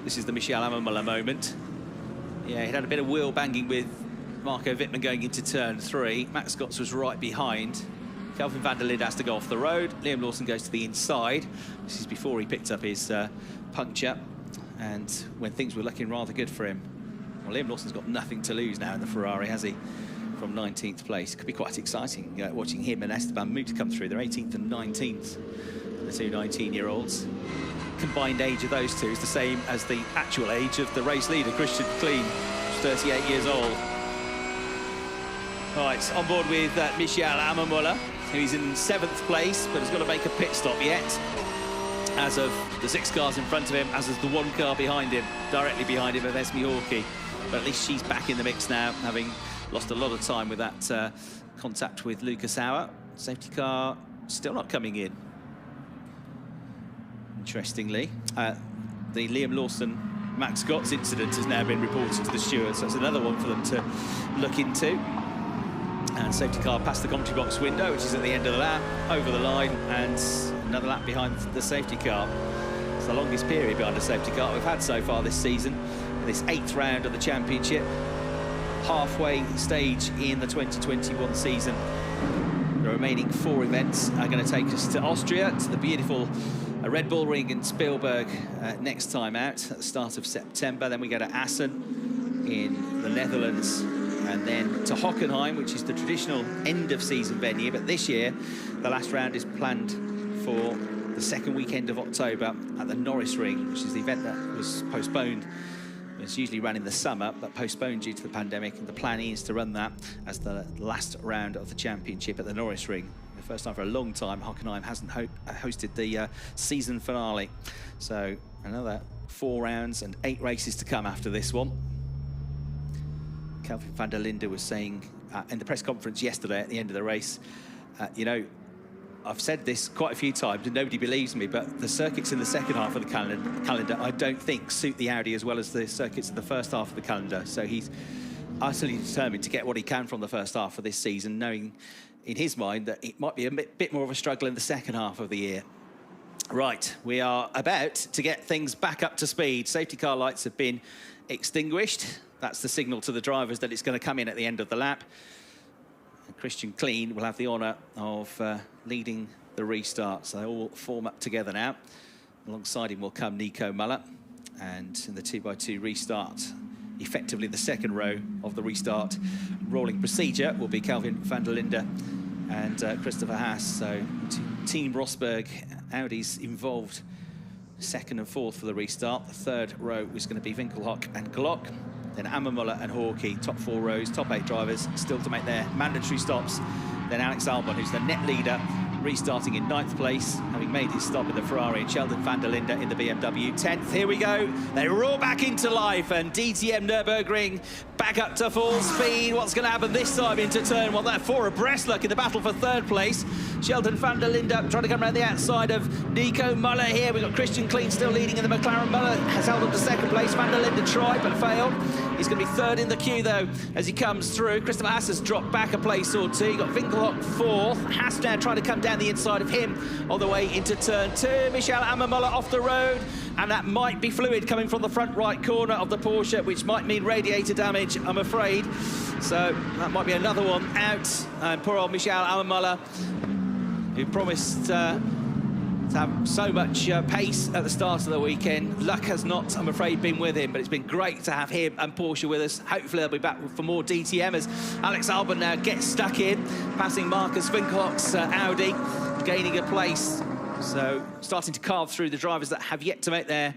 This is the Michel Amon-Muller moment. Yeah, he'd had a bit of wheel banging with Marco Vittman going into turn 3. Matt Scott's was right behind. Kelvin Van Der Linde has to go off the road. Liam Lawson goes to the inside. This is before he picked up his puncture, and when things were looking rather good for him. Well, Liam Lawson's got nothing to lose now in the Ferrari, has he? From 19th place. Could be quite exciting watching him and Esteban Moot come through. They're 18th and 19th, the two 19-year-olds. Combined age of those two is the same as the actual age of the race leader, Christian Klein, who's 38 years old. Right, on board with Michel Amon-Muller, who's in 7th place, but has got to make a pit stop yet, as of the 6 cars in front of him, as is the 1 car behind him, directly behind him of Esme Hawke. But at least she's back in the mix now, having lost a lot of time with that contact with Lucas Auer. Safety car still not coming in. Interestingly, the Liam Lawson Max Scott's incident has now been reported to the stewards, so that's another one for them to look into. And safety car past the commentary box window, which is at the end of the lap, over the line, and another lap behind the safety car. It's the longest period behind the safety car we've had so far this season, this 8th round of the championship, halfway stage in the 2021 season. The remaining 4 events are going to take us to Austria, to the beautiful Red Bull Ring in Spielberg next time out at the start of September. Then we go to Assen in the Netherlands, and then to Hockenheim, which is the traditional end-of-season venue. But this year, the last round is planned for the 2nd weekend of October at the Nürburgring, which is the event that was postponed. It's usually run in the summer, but postponed due to the pandemic. And the plan is to run that as the last round of the championship at the Nürburgring. The first time for a long time, Hockenheim hasn't hosted the season finale. So another 4 rounds and 8 races to come after this one. Kelvin Van Der Linde was saying in the press conference yesterday at the end of the race, you know, I've said this quite a few times and nobody believes me, but the circuits in the second half of the calendar I don't think suit the Audi as well as the circuits in the first half of the calendar. So he's utterly determined to get what he can from the first half of this season, knowing in his mind that it might be a bit more of a struggle in the second half of the year. Right, we are about to get things back up to speed. Safety car lights have been extinguished. That's the signal to the drivers that it's going to come in at the end of the lap. Christian Klein will have the honour of leading the restart. So they all form up together now. Alongside him will come Nico Muller. And in the 2x2 restart, effectively the second row of the restart rolling procedure will be Kelvin Van Der Linde and Christopher Haas. So Team Rosberg, Audi's involved second and fourth for the restart. The third row is going to be Winkelhock and Glock. Then Ammermuller and Hawkey, top 4 rows, top 8 drivers, still to make their mandatory stops. Then Alex Albon, who's the net leader, restarting in 9th place, having made his stop in the Ferrari, and Sheldon Van Der Linde in the BMW 10th. Here we go. They roar back into life, and DTM Nürburgring back up to full speed. What's going to happen this time into turn 1? They're 4 abreast, look, in the battle for 3rd place. Sheldon Van Der Linde trying to come around the outside of Nico Muller here. We've got Christian Klein still leading in the McLaren. Muller has held up to 2nd place. Van Der Linde tried but failed. He's going to be 3rd in the queue though as he comes through. Christopher Haas has dropped back a place or 2. You've got Winkelhock 4th. Haas now trying to come down the inside of him on the way into turn 2. Michael Ammermuller off the road, and that might be fluid coming from the front right corner of the Porsche, which might mean radiator damage, I'm afraid. So that might be another one out. And poor old Michael Ammermuller, who promised to have so much pace at the start of the weekend. Luck has not, I'm afraid, been with him, but it's been great to have him and Porsche with us. Hopefully they'll be back for more DTM as Alex Albon now gets stuck in, passing Marcus Winkelhock's Audi, gaining a place. So starting to carve through the drivers that have yet to make their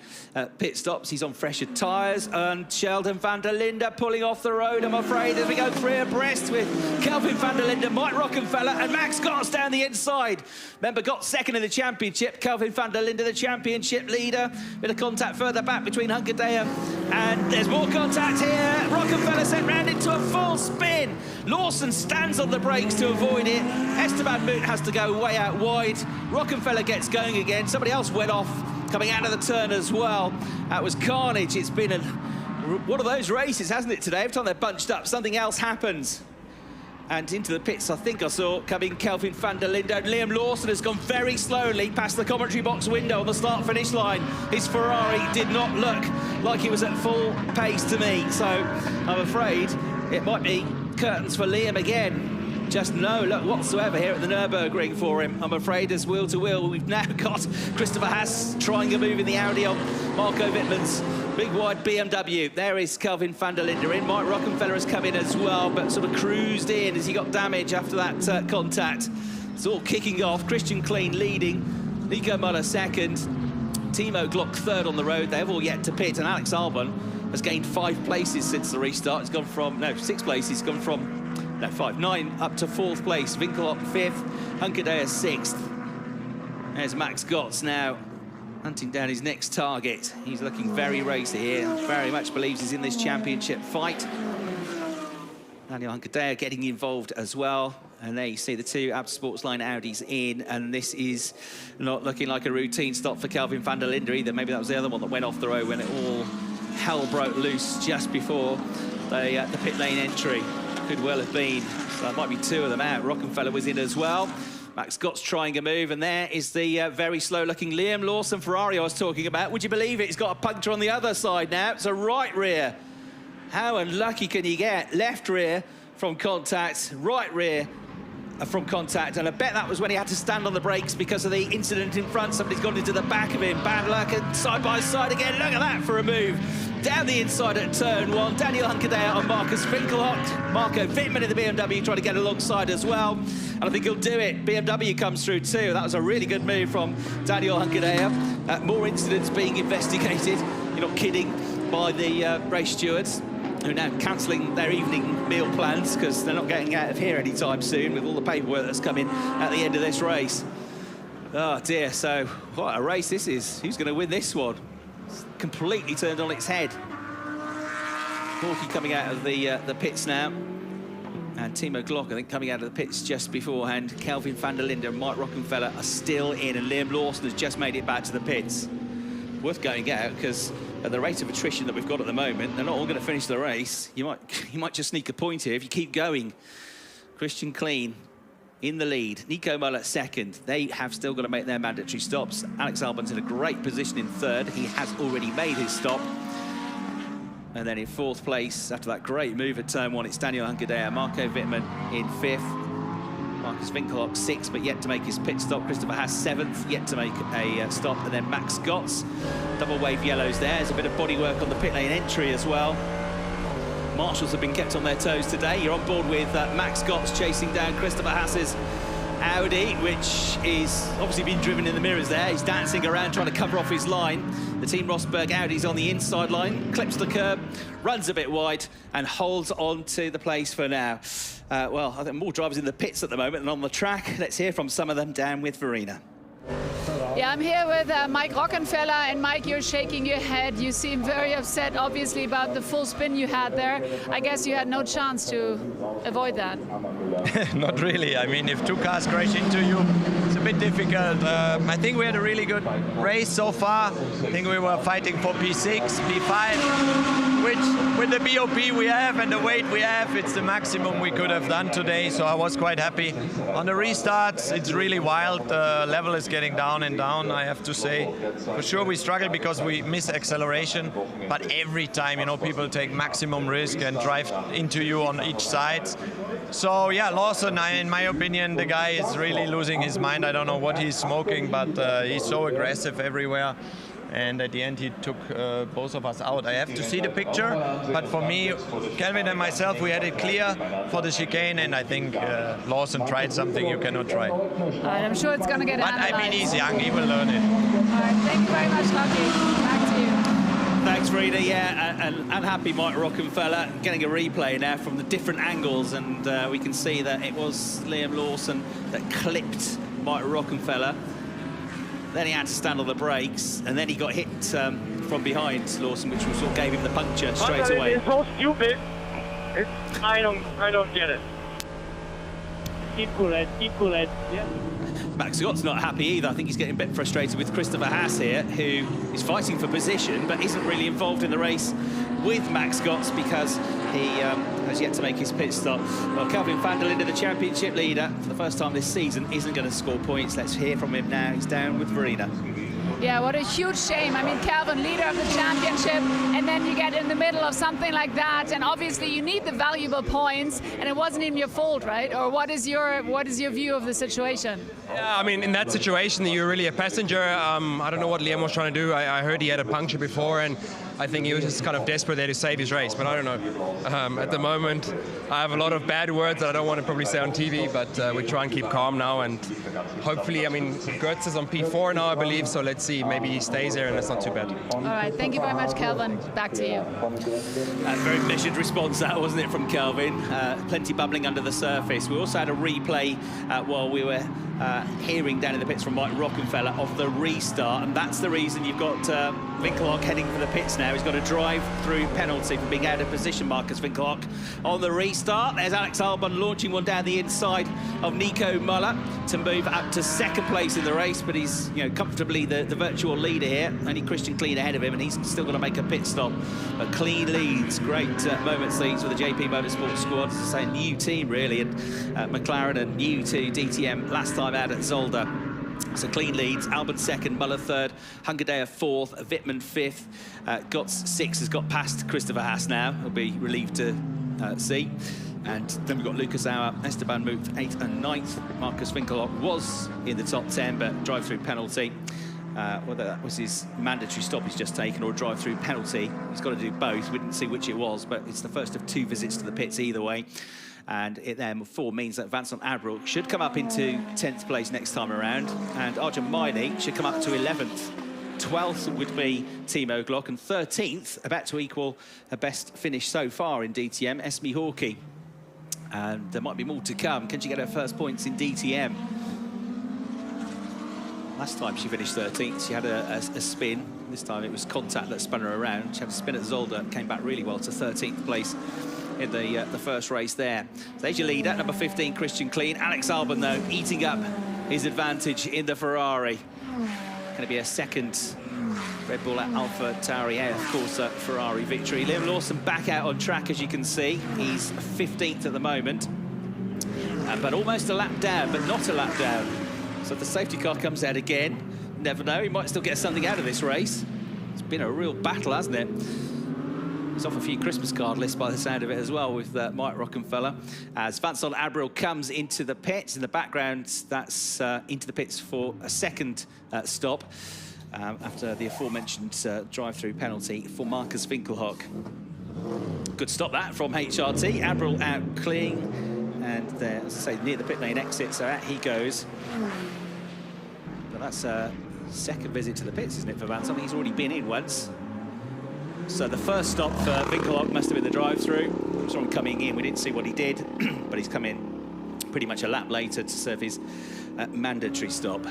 pit stops. He's on fresher tyres, and Sheldon Van Der Linde pulling off the road, I'm afraid, as we go 3 abreast with Kelvin Van Der Linde, Mike Rockenfeller and Max Gotts down the inside. Remember, got 2nd in the championship. Kelvin Van Der Linde, the championship leader. Bit of contact further back between Hunkedaer, and there's more contact here. Rockefeller sent round into a full spin. Lawson stands on the brakes to avoid it. Esteban Moot has to go way out wide. Rockenfeller gets going again. Somebody else went off coming out of the turn as well. That was carnage. It's been one of those races, hasn't it, today? Every time they're bunched up, something else happens. And into the pits, I think I saw coming Kelvin Van Der Linde. Liam Lawson has gone very slowly past the commentary box window on the start-finish line. His Ferrari did not look like he was at full pace to me. So I'm afraid it might be curtains for Liam again. Just no luck whatsoever here at the Nürburgring for him, I'm afraid, as wheel to wheel. We've now got Christopher Haas trying a move in the Audi on Marco Vittman's big wide BMW. There is Kelvin Van Der Linde in. Mike Rockenfeller has come in as well, but sort of cruised in as he got damage after that contact. It's all kicking off. Christian Klein leading, Nico Muller 2nd, Timo Glock 3rd on the road. They have all yet to pit, and Alex Albon has gained 5 places since the restart. It's gone from, no, 6 places. It's gone from, no, 5, 9 up to 4th place. Winkelhock 5th, Hunkedaer 6th. There's Max Gotts now hunting down his next target. He's looking very racy here, very much believes he's in this championship fight. Daniel Hunkedaer getting involved as well. And there you see the 2 Ab Sportsline Audis in, and this is not looking like a routine stop for Kelvin Van Der Linde either. Maybe that was the other one that went off the road when it all hell broke loose just before the pit lane entry. Could well have been. So there might be 2 of them out. Rockenfeller was in as well. Max Gott's trying a move, and there is the very slow-looking Liam Lawson Ferrari I was talking about. Would you believe it? He's got a puncture on the other side now. It's a right rear. How unlucky can you get? Left rear from contact, right rear from contact, and I bet that was when he had to stand on the brakes because of the incident in front. Somebody's gone into the back of him. Bad luck, and side by side again. Look at that for a move. Down the inside at turn 1. Daniel Hunkedaer on Marcus Winkelhock. Marco Vittman in the BMW trying to get alongside as well. And I think he'll do it. BMW comes through too. That was a really good move from Daniel Hunkedaer. More incidents being investigated. You're not kidding, by the race stewards. who are now cancelling their evening meal plans because they're not getting out of here anytime soon with all the paperwork that's come in at the end of this race. Oh dear, so what a race this is. Who's going to win this one? It's completely turned on its head. Hawkey coming out of the pits now. And Timo Glock, I think, coming out of the pits just beforehand. Kelvin Van Der Linde and Mike Rockenfeller are still in, and Liam Lawson has just made it back to the pits. Worth going out, because at the rate of attrition that we've got at the moment, they're not all going to finish the race. You might just sneak a point here if you keep going. Christian Clean in the lead. Nico Muller second. They have still got to make their mandatory stops. Alex Albon's in a great position in third. He has already made his stop. And then in fourth place, after that great move at turn one, it's Daniel Hunkedea. Marco Vittman in fifth. Marcus Winkelhock sixth, but yet to make his pit stop. Christopher Haas seventh, yet to make a stop. And then Max Gotts, double wave yellows there. There's a bit of bodywork on the pit lane entry as well. Marshals have been kept on their toes today. You're on board with Max Gotts chasing down Christopher Haas's Audi, which is obviously being driven in the mirrors there. He's dancing around trying to cover off his line. The Team Rosberg Audi's on the inside line, clips the curb, runs a bit wide and holds on to the place for now. Well, I think more drivers in the pits at the moment than on the track. Let's hear from some of them down with Verena. Yeah, I'm here with Mike Rockenfeller, and Mike, you're shaking your head. You seem very upset, obviously, about the full spin you had there. I guess you had no chance to avoid that. Not really. I mean, if two cars crash into you, it's a bit difficult. I think we had a really good race so far. I think we were fighting for P6, P5, which with the BOP we have and the weight we have, it's the maximum we could have done today, so I was quite happy. On the restarts, it's really wild. The level is getting down and down, I have to say. For sure we struggle because we miss acceleration, but every time, you know, people take maximum risk and drive into you on each side. So yeah, Lawson, in my opinion, the guy is really losing his mind. I don't know what he's smoking, but he's so aggressive everywhere. And at the end, he took both of us out. I have to see the picture, but for me, Kelvin and myself, we had it clear for the chicane, and I think Lawson tried something you cannot try. All right, I'm sure it's going to get analyzed. But I mean, he's young, he will learn it. All right, thank you very much, Lucky. Back to you. Thanks, Verena. Yeah, and unhappy Mike Rockenfeller getting a replay now from the different angles, and we can see that it was Liam Lawson that clipped Mike Rockenfeller. Then he had to stand on the brakes, and then he got hit from behind Lawson, which was what gave him the puncture straight away. It's so stupid. I don't get it. Keep cool, yeah. Max Scott's not happy either. I think he's getting a bit frustrated with Christopher Haas here, who is fighting for position, but isn't really involved in the race with Max Scott because he has yet to make his pit stop. Well, Kelvin Van Der Linde, the championship leader for the first time this season, isn't going to score points. Let's hear from him now. He's down with Verena. Yeah, what a huge shame. I mean, Kelvin, leader of the championship, and then you get in the middle of something like that, and obviously you need the valuable points, and it wasn't even your fault, right? Or what is your view of the situation? Yeah, I mean, in that situation, you're really a passenger. I don't know what Liam was trying to do. I heard he had a puncture before, and I think he was just kind of desperate there to save his race, but I don't know. At the moment, I have a lot of bad words that I don't want to probably say on TV, but we try and keep calm now, and hopefully, I mean, Gertz is on P4 now, I believe, so let's see, maybe he stays there and it's not too bad. All right, thank you very much, Kelvin. Back to you. A very measured response that, wasn't it, from Kelvin? Plenty bubbling under the surface. We also had a replay while we were hearing down in the pits from Mike Rockenfeller of the restart, and that's the reason you've got Winkelhock heading for the pits now. He's got a drive-through penalty for being out of position, Marcus Winkelhock. On the restart, there's Alex Albon launching one down the inside of Nico Muller to move up to second place in the race, but he's, you know, comfortably the virtual leader here. Only Christian Clean ahead of him, and he's still got to make a pit stop. But Clean leads, great moments leads for the JP Motorsport squad. As I say, new team really, and McLaren and new to DTM last time out at Zolder. So Clean leads, Albon second, Muller third, Hunkedea fourth, Vittman fifth, Gotts sixth, has got past Christopher Haas now. He'll be relieved to see. And then we've got Lucas Auer, Esteban moved 8th and 9th. Marcus Winkelhock was in the top 10, but drive-through penalty. Whether that was his mandatory stop he's just taken or a drive-through penalty, he's got to do both. We didn't see which it was, but it's the first of 2 visits to the pits either way. And it therefore means that Vincent Adbrook should come up into 10th place next time around, and Arjun Maini should come up to 11th. 12th would be Timo Glock, and 13th, about to equal a best finish so far in DTM, Esme Hawkey. And there might be more to come. Can she get her first points in DTM? Last time she finished 13th, she had a spin. This time it was contact that spun her around. She had a spin at Zolder, came back really well to 13th place in the first race there. So there's your leader, number 15, Christian Clean. Alex Albon, though, eating up his advantage in the Ferrari. Going to be a second Red Bull Alpha Tauri, of course, Ferrari victory. Liam Lawson back out on track, as you can see. He's 15th at the moment, but almost a lap down, but not a lap down. So if the safety car comes out again, never know, he might still get something out of this race. It's been a real battle, hasn't it? He's off a few Christmas card lists by the sound of it as well with Mike Rockenfeller. As Vincent Abril comes into the pits. In the background, that's into the pits for a second stop after the aforementioned drive-through penalty for Marcus Winkelhock. Good stop that from HRT. Abril out clean. And there, as I say, near the pit lane exit, so out he goes. But that's a second visit to the pits, isn't it, for Van? Something he's already been in once. So the first stop for Winkelhock must have been the drive-through. Saw him coming in, we didn't see what he did, but he's come in pretty much a lap later to serve his mandatory stop.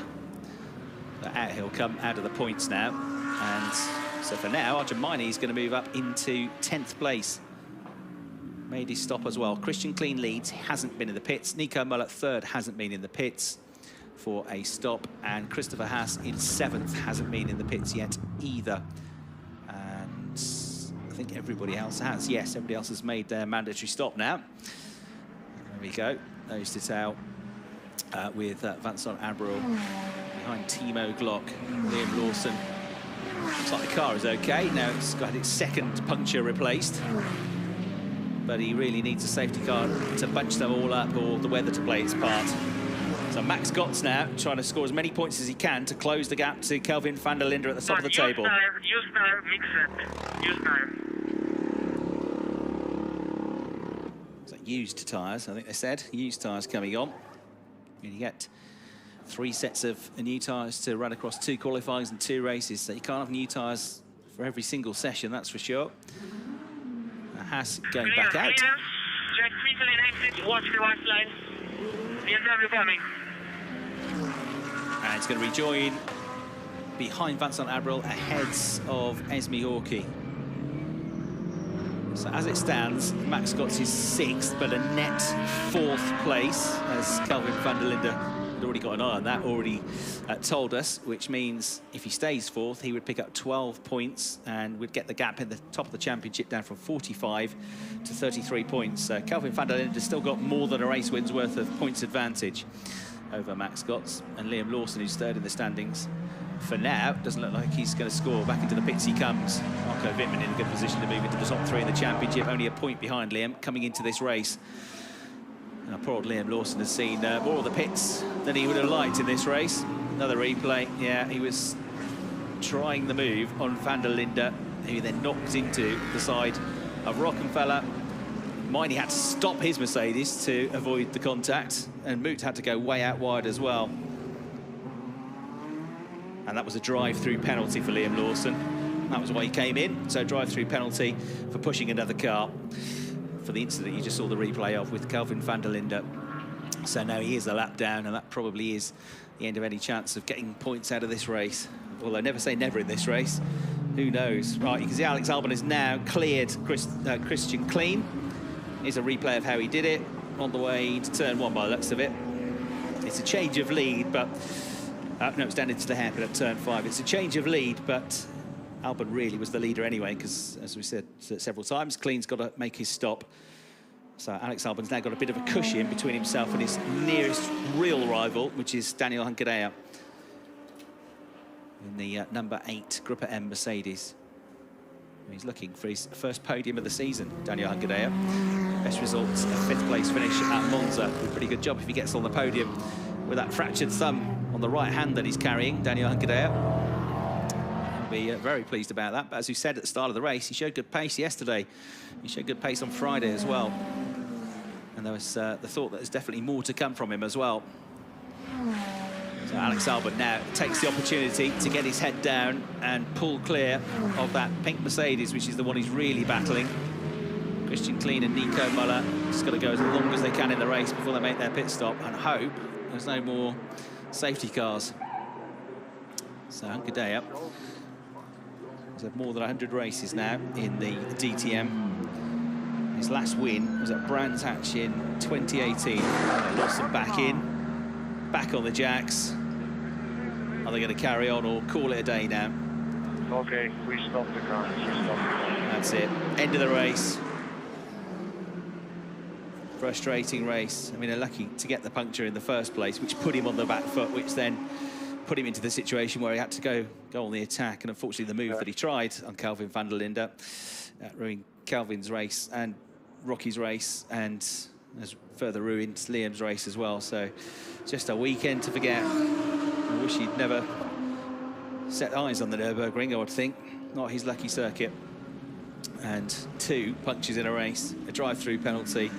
But out he'll come out of the points now. And so for now, Arjun Maini is going to move up into 10th place. Made his stop as well. Christian Clean leads, hasn't been in the pits. Nico Muller, third, hasn't been in the pits for a stop. And Christopher Haas in 7th, hasn't been in the pits yet either. And I think everybody else has. Yes, everybody else has made their mandatory stop now. There we go. Nose to tail with Vincent Abril behind Timo Glock, Liam Lawson. Looks like the car is okay. Now it's got its second puncture replaced. But he really needs a safety car to bunch them all up, or the weather to play its part. So Max Gotts now trying to score as many points as he can to close the gap to Kelvin Van Der Linde at the top of the table. Use tire, mix it. Use tire. So used tyres, I think they said. Used tyres coming on. And you get 3 sets of new tyres to run across 2 qualifiers and 2 races. So you can't have new tyres for every single session, that's for sure. Haas going back out. Just people in exit, watch the white line. BMW coming. And it's going to rejoin behind Vincent Abril, ahead of Esme Hawkey. So as it stands, Max Gotts is 6th, but a net 4th place, as Kelvin Van Der Linde had already got an eye on that, already told us, which means if he stays 4th, he would pick up 12 points and would get the gap in the top of the championship down from 45 to 33 points. Kelvin Van Der Linde has still got more than a race win's worth of points advantage over Max Gotts, and Liam Lawson, who's 3rd in the standings. For now, doesn't look like he's going to score. Back into the pits he comes. Marco Vittman in a good position to move into the top 3 in the championship, only a point behind Liam coming into this race. And poor old Liam Lawson has seen more of the pits than he would have liked in this race. Another replay. Yeah, he was trying the move on Van Der Linde, who then knocked into the side of Rockenfeller. Maini had to stop his Mercedes to avoid the contact, and Moot had to go way out wide as well. And that was a drive-through penalty for Liam Lawson. That was why he came in, so drive-through penalty for pushing another car for the incident you just saw the replay of with Kelvin Van Der Linde. So now he is a lap down, and that probably is the end of any chance of getting points out of this race. Although never say never in this race. Who knows? Right, you can see Alex Albon has now cleared Christian Clean. Here's a replay of how he did it on the way to turn 1 by the looks of it. It's a change of lead, but no, it's down into the hairpin at turn 5. It's a change of lead, but Albon really was the leader anyway, because, as we said several times, Clean's got to make his stop. So Alex Albon's now got a bit of a cushion between himself and his nearest real rival, which is Daniel Hunkedaer in the number 8 Gruppa M Mercedes. He's looking for his first podium of the season, Daniel Hunkedaer. Best results, a 5th place finish at Monza. A pretty good job if he gets on the podium with that fractured thumb on the right hand that he's carrying, Daniel Hunkedaer. He'll be very pleased about that. But as we said at the start of the race, he showed good pace yesterday. He showed good pace on Friday as well. And there was the thought that there's definitely more to come from him as well. So Alex Albon now takes the opportunity to get his head down and pull clear of that pink Mercedes, which is the one he's really battling. Christian Klein and Nico Müller just got to go as long as they can in the race before they make their pit stop and hope there's no more safety cars. So Hunkedaya has had more than 100 races now in the DTM. His last win was at Brands Hatch in 2018. Lawson back on the jacks. Are they going to carry on or call it a day now? Okay, we stop the car. That's it. End of the race. Frustrating race. I mean, they're lucky to get the puncture in the first place, which put him on the back foot, which then put him into the situation where he had to go on the attack. And unfortunately, the move that he tried on Kelvin Van Der Linde ruined Kelvin's race and Rocky's race, and has further ruined Liam's race as well. So just a weekend to forget. I wish he'd never set eyes on the Nürburgring, I would think. Not his lucky circuit. And 2 punctures in a race, a drive-through penalty,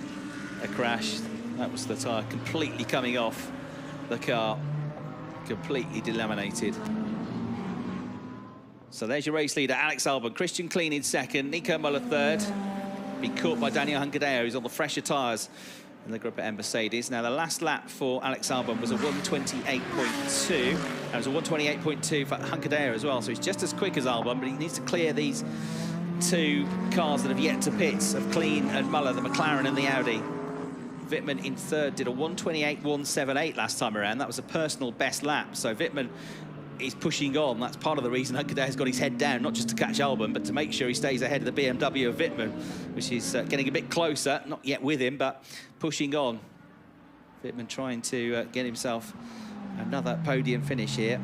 a crash. That was the tyre completely coming off the car, completely delaminated. So there's your race leader, Alex Albon. Christian Klein in second, Nico Müller third. Been caught by Daniel Hunkedaya, who's on the fresher tyres in the Gruppe M Mercedes. Now, the last lap for Alex Albon was a 1:28.2. And it was a 1:28.2 for Hunkedaya as well. So he's just as quick as Albon, but he needs to clear these 2 cars that have yet to pit, of Klein and Müller, the McLaren and the Audi. Vittman in third did a 1:28.178 last time around. That was a personal best lap. So Vittman is pushing on. That's part of the reason Hunkedaya has got his head down, not just to catch Albon, but to make sure he stays ahead of the BMW of Vittman, which is getting a bit closer, not yet with him, but pushing on. Vittman trying to get himself another podium finish here.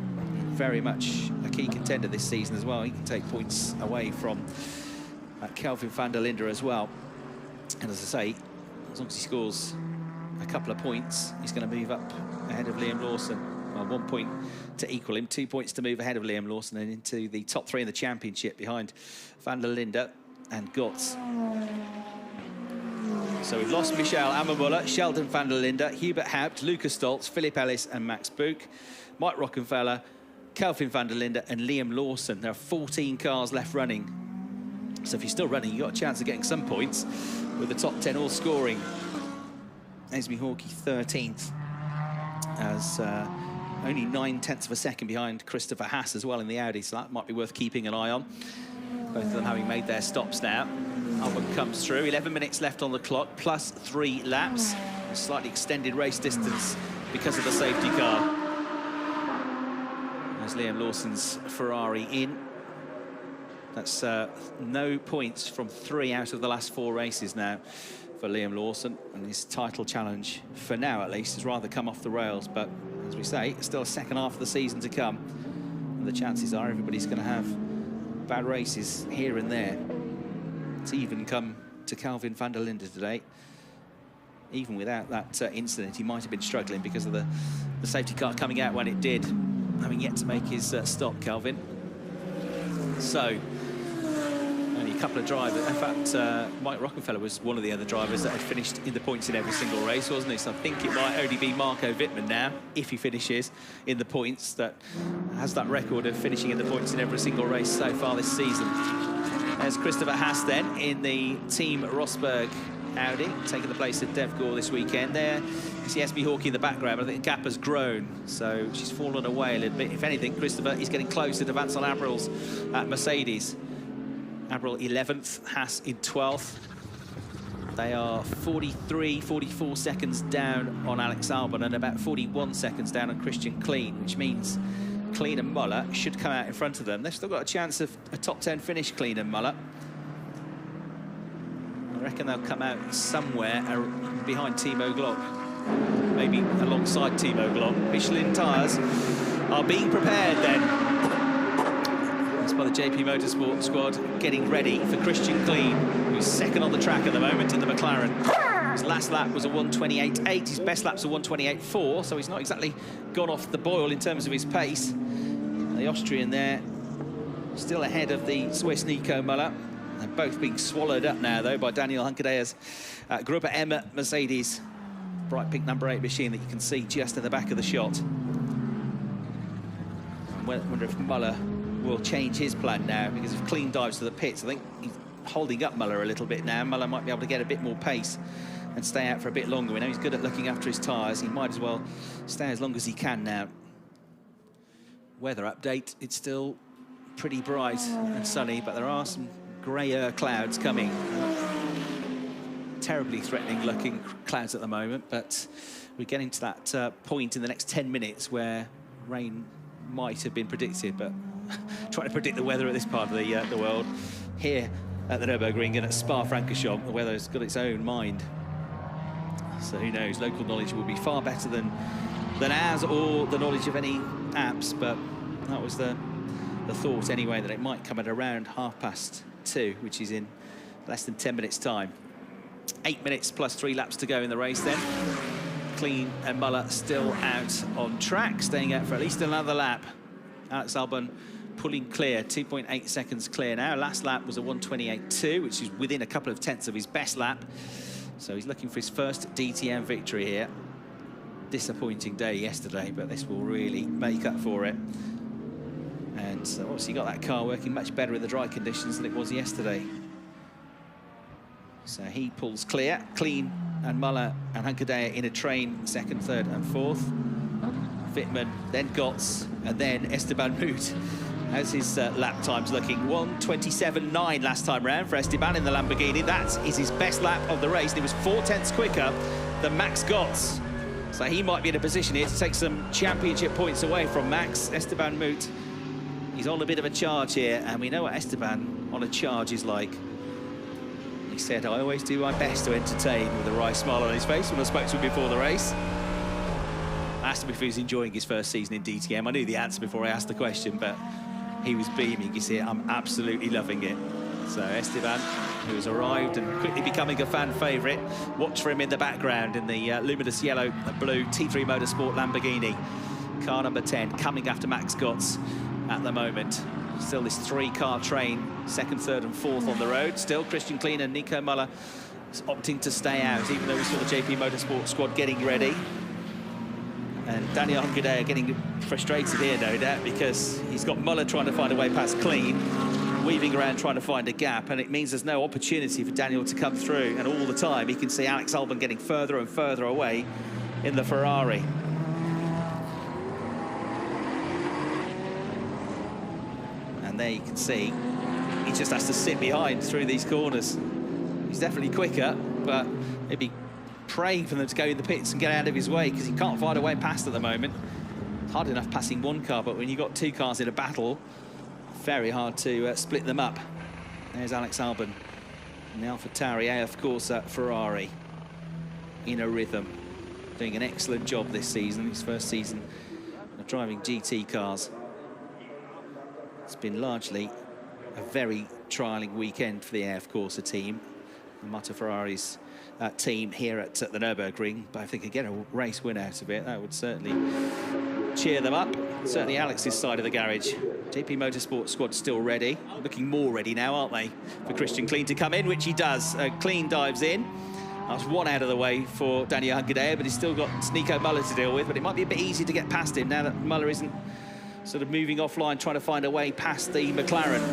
Very much a key contender this season as well. He can take points away from Kelvin Van Der Linde as well. And as I say, as long as he scores a couple of points, he's going to move up ahead of Liam Lawson. Well, 1 point to equal him, 2 points to move ahead of Liam Lawson and into the top 3 in the championship behind Van Der Linde and Gotts. So we've lost Michael Ammermuller, Sheldon Van Der Linde, Hubert Haupt, Lucas Stoltz, Philip Ellis and Max Buch, Mike Rockenfeller, Kelvin Van Der Linde and Liam Lawson. There are 14 cars left running. So if you're still running, you've got a chance of getting some points with the top 10 all scoring. Esme Hawkey 13th, as only 9/10 of a second behind Christopher Haas as well in the Audi, so that might be worth keeping an eye on. Both of them having made their stops now. Albon comes through, 11 minutes left on the clock, plus 3 laps. A slightly extended race distance because of the safety car. There's Liam Lawson's Ferrari in. That's no points from 3 out of the last 4 races now for Liam Lawson, and his title challenge, for now at least, has rather come off the rails. But as we say, still a second half of the season to come, and the chances are everybody's going to have bad races here and there. It's even come to Kelvin Van Der Linde today. Even without that incident, he might have been struggling because of the safety car coming out when it did, having yet to make his stop, Kelvin. So only a couple of drivers. In fact, Mike Rockefeller was one of the other drivers that had finished in the points in every single race, wasn't he? So I think it might only be Marco Vittman now, if he finishes in the points, that has that record of finishing in the points in every single race so far this season. There's Christopher Haas then in the Team Rosberg Audi, taking the place of Dev Gore this weekend. There you see Esme Hawkey in the background, but I think the gap has grown, so she's fallen away a little bit. If anything, Christopher is getting closer to Vincent Abrils at Mercedes. Abril 11th, Haas in 12th. They are 43, 44 seconds down on Alex Albon and about 41 seconds down on Christian Klein, which means Klein and Müller should come out in front of them. They've still got a chance of a top 10 finish, Klein and Müller. I reckon they'll come out somewhere behind Timo Glock, maybe alongside Timo Glock. Michelin tyres are being prepared then. That's by the JP Motorsport squad, getting ready for Christian Klein, who's second on the track at the moment in the McLaren. His last lap was a 1:28.8. His best lap's a 1:28.4, so he's not exactly gone off the boil in terms of his pace. The Austrian there, still ahead of the Swiss Nico Müller. They're both being swallowed up now, though, by Daniel Hunkedaya's Gruppe M Mercedes. Bright pink number 8 machine that you can see just in the back of the shot. wonder if Muller will change his plan now, because if Clean dives to the pits, I think he's holding up Muller a little bit now. Muller might be able to get a bit more pace and stay out for a bit longer. We know he's good at looking after his tyres. He might as well stay as long as he can now. Weather update, it's still pretty bright and sunny, but there are some greyer clouds coming. Terribly threatening looking clouds at the moment, but we're getting to that point in the next 10 minutes where rain might have been predicted, but trying to predict the weather at this part of the world. Here at the Nürburgring and at Spa-Francorchamps, the weather's got its own mind. So who knows, local knowledge will be far better than ours, or the knowledge of any apps, but that was the thought anyway, that it might come at around 2:30, which is in less than 10 minutes time. 8 minutes plus 3 laps to go in the race then. Clean and Muller still out on track, staying out for at least another lap. Alex Albon pulling clear, 2.8 seconds clear now. Last lap was a 1:28.2, which is within a couple of tenths of his best lap. So he's looking for his first DTM victory here. Disappointing day yesterday, but this will really make up for it. And obviously got that car working much better in the dry conditions than it was yesterday. So he pulls clear. Clean and Muller and Hunkedaer in a train, second, third and fourth. Vittman, then Gotts, and then Esteban Moot. How's his lap times looking? 1:27.9 last time round for Esteban in the Lamborghini. That is his best lap of the race, and it was 4 tenths quicker than Max Gotts. So he might be in a position here to take some championship points away from Max. Esteban Moot, he's on a bit of a charge here, and we know what Esteban on a charge is like. He said, I always do my best to entertain, with a wry smile on his face when I spoke to him before the race. I asked him if he was enjoying his first season in DTM. I knew the answer before I asked the question, but he was beaming. You see, I'm absolutely loving it. So Esteban, who has arrived and quickly becoming a fan favourite. Watch for him in the background in the luminous yellow and blue T3 Motorsport Lamborghini. Car number 10 coming after Max Gotts at the moment. Still this 3-car train, second, third and fourth on the road. Still Christian Klein and Nico Muller opting to stay out, even though we saw the JP Motorsport squad getting ready. And Daniel Hunkedaer getting frustrated here, no doubt, because he's got Muller trying to find a way past Klein, weaving around trying to find a gap, and it means there's no opportunity for Daniel to come through. And all the time, he can see Alex Albon getting further and further away in the Ferrari. And there you can see he just has to sit behind through these corners. He's definitely quicker, but he'd be praying for them to go in the pits and get out of his way, because he can't find a way past at the moment. It's hard enough passing one car, but when you've got 2 cars in a battle, very hard to split them up. There's Alex Albon and the AlphaTauri of course at Ferrari, in a rhythm, doing an excellent job this season, his first season of driving GT cars. It's been largely a very trialling weekend for the AF Corsa team, the Motor Ferrari's team here at the Nürburgring, but if they could get a race win out of it, that would certainly cheer them up. Certainly Alex's side of the garage. JP Motorsport squad still ready, looking more ready now, aren't they, for Christian Klein to come in, which he does. Klein dives in. That's one out of the way for Daniel Hunkedaer, but he's still got Nico Muller to deal with, but it might be a bit easy to get past him now that Muller isn't sort of moving offline, trying to find a way past the McLaren.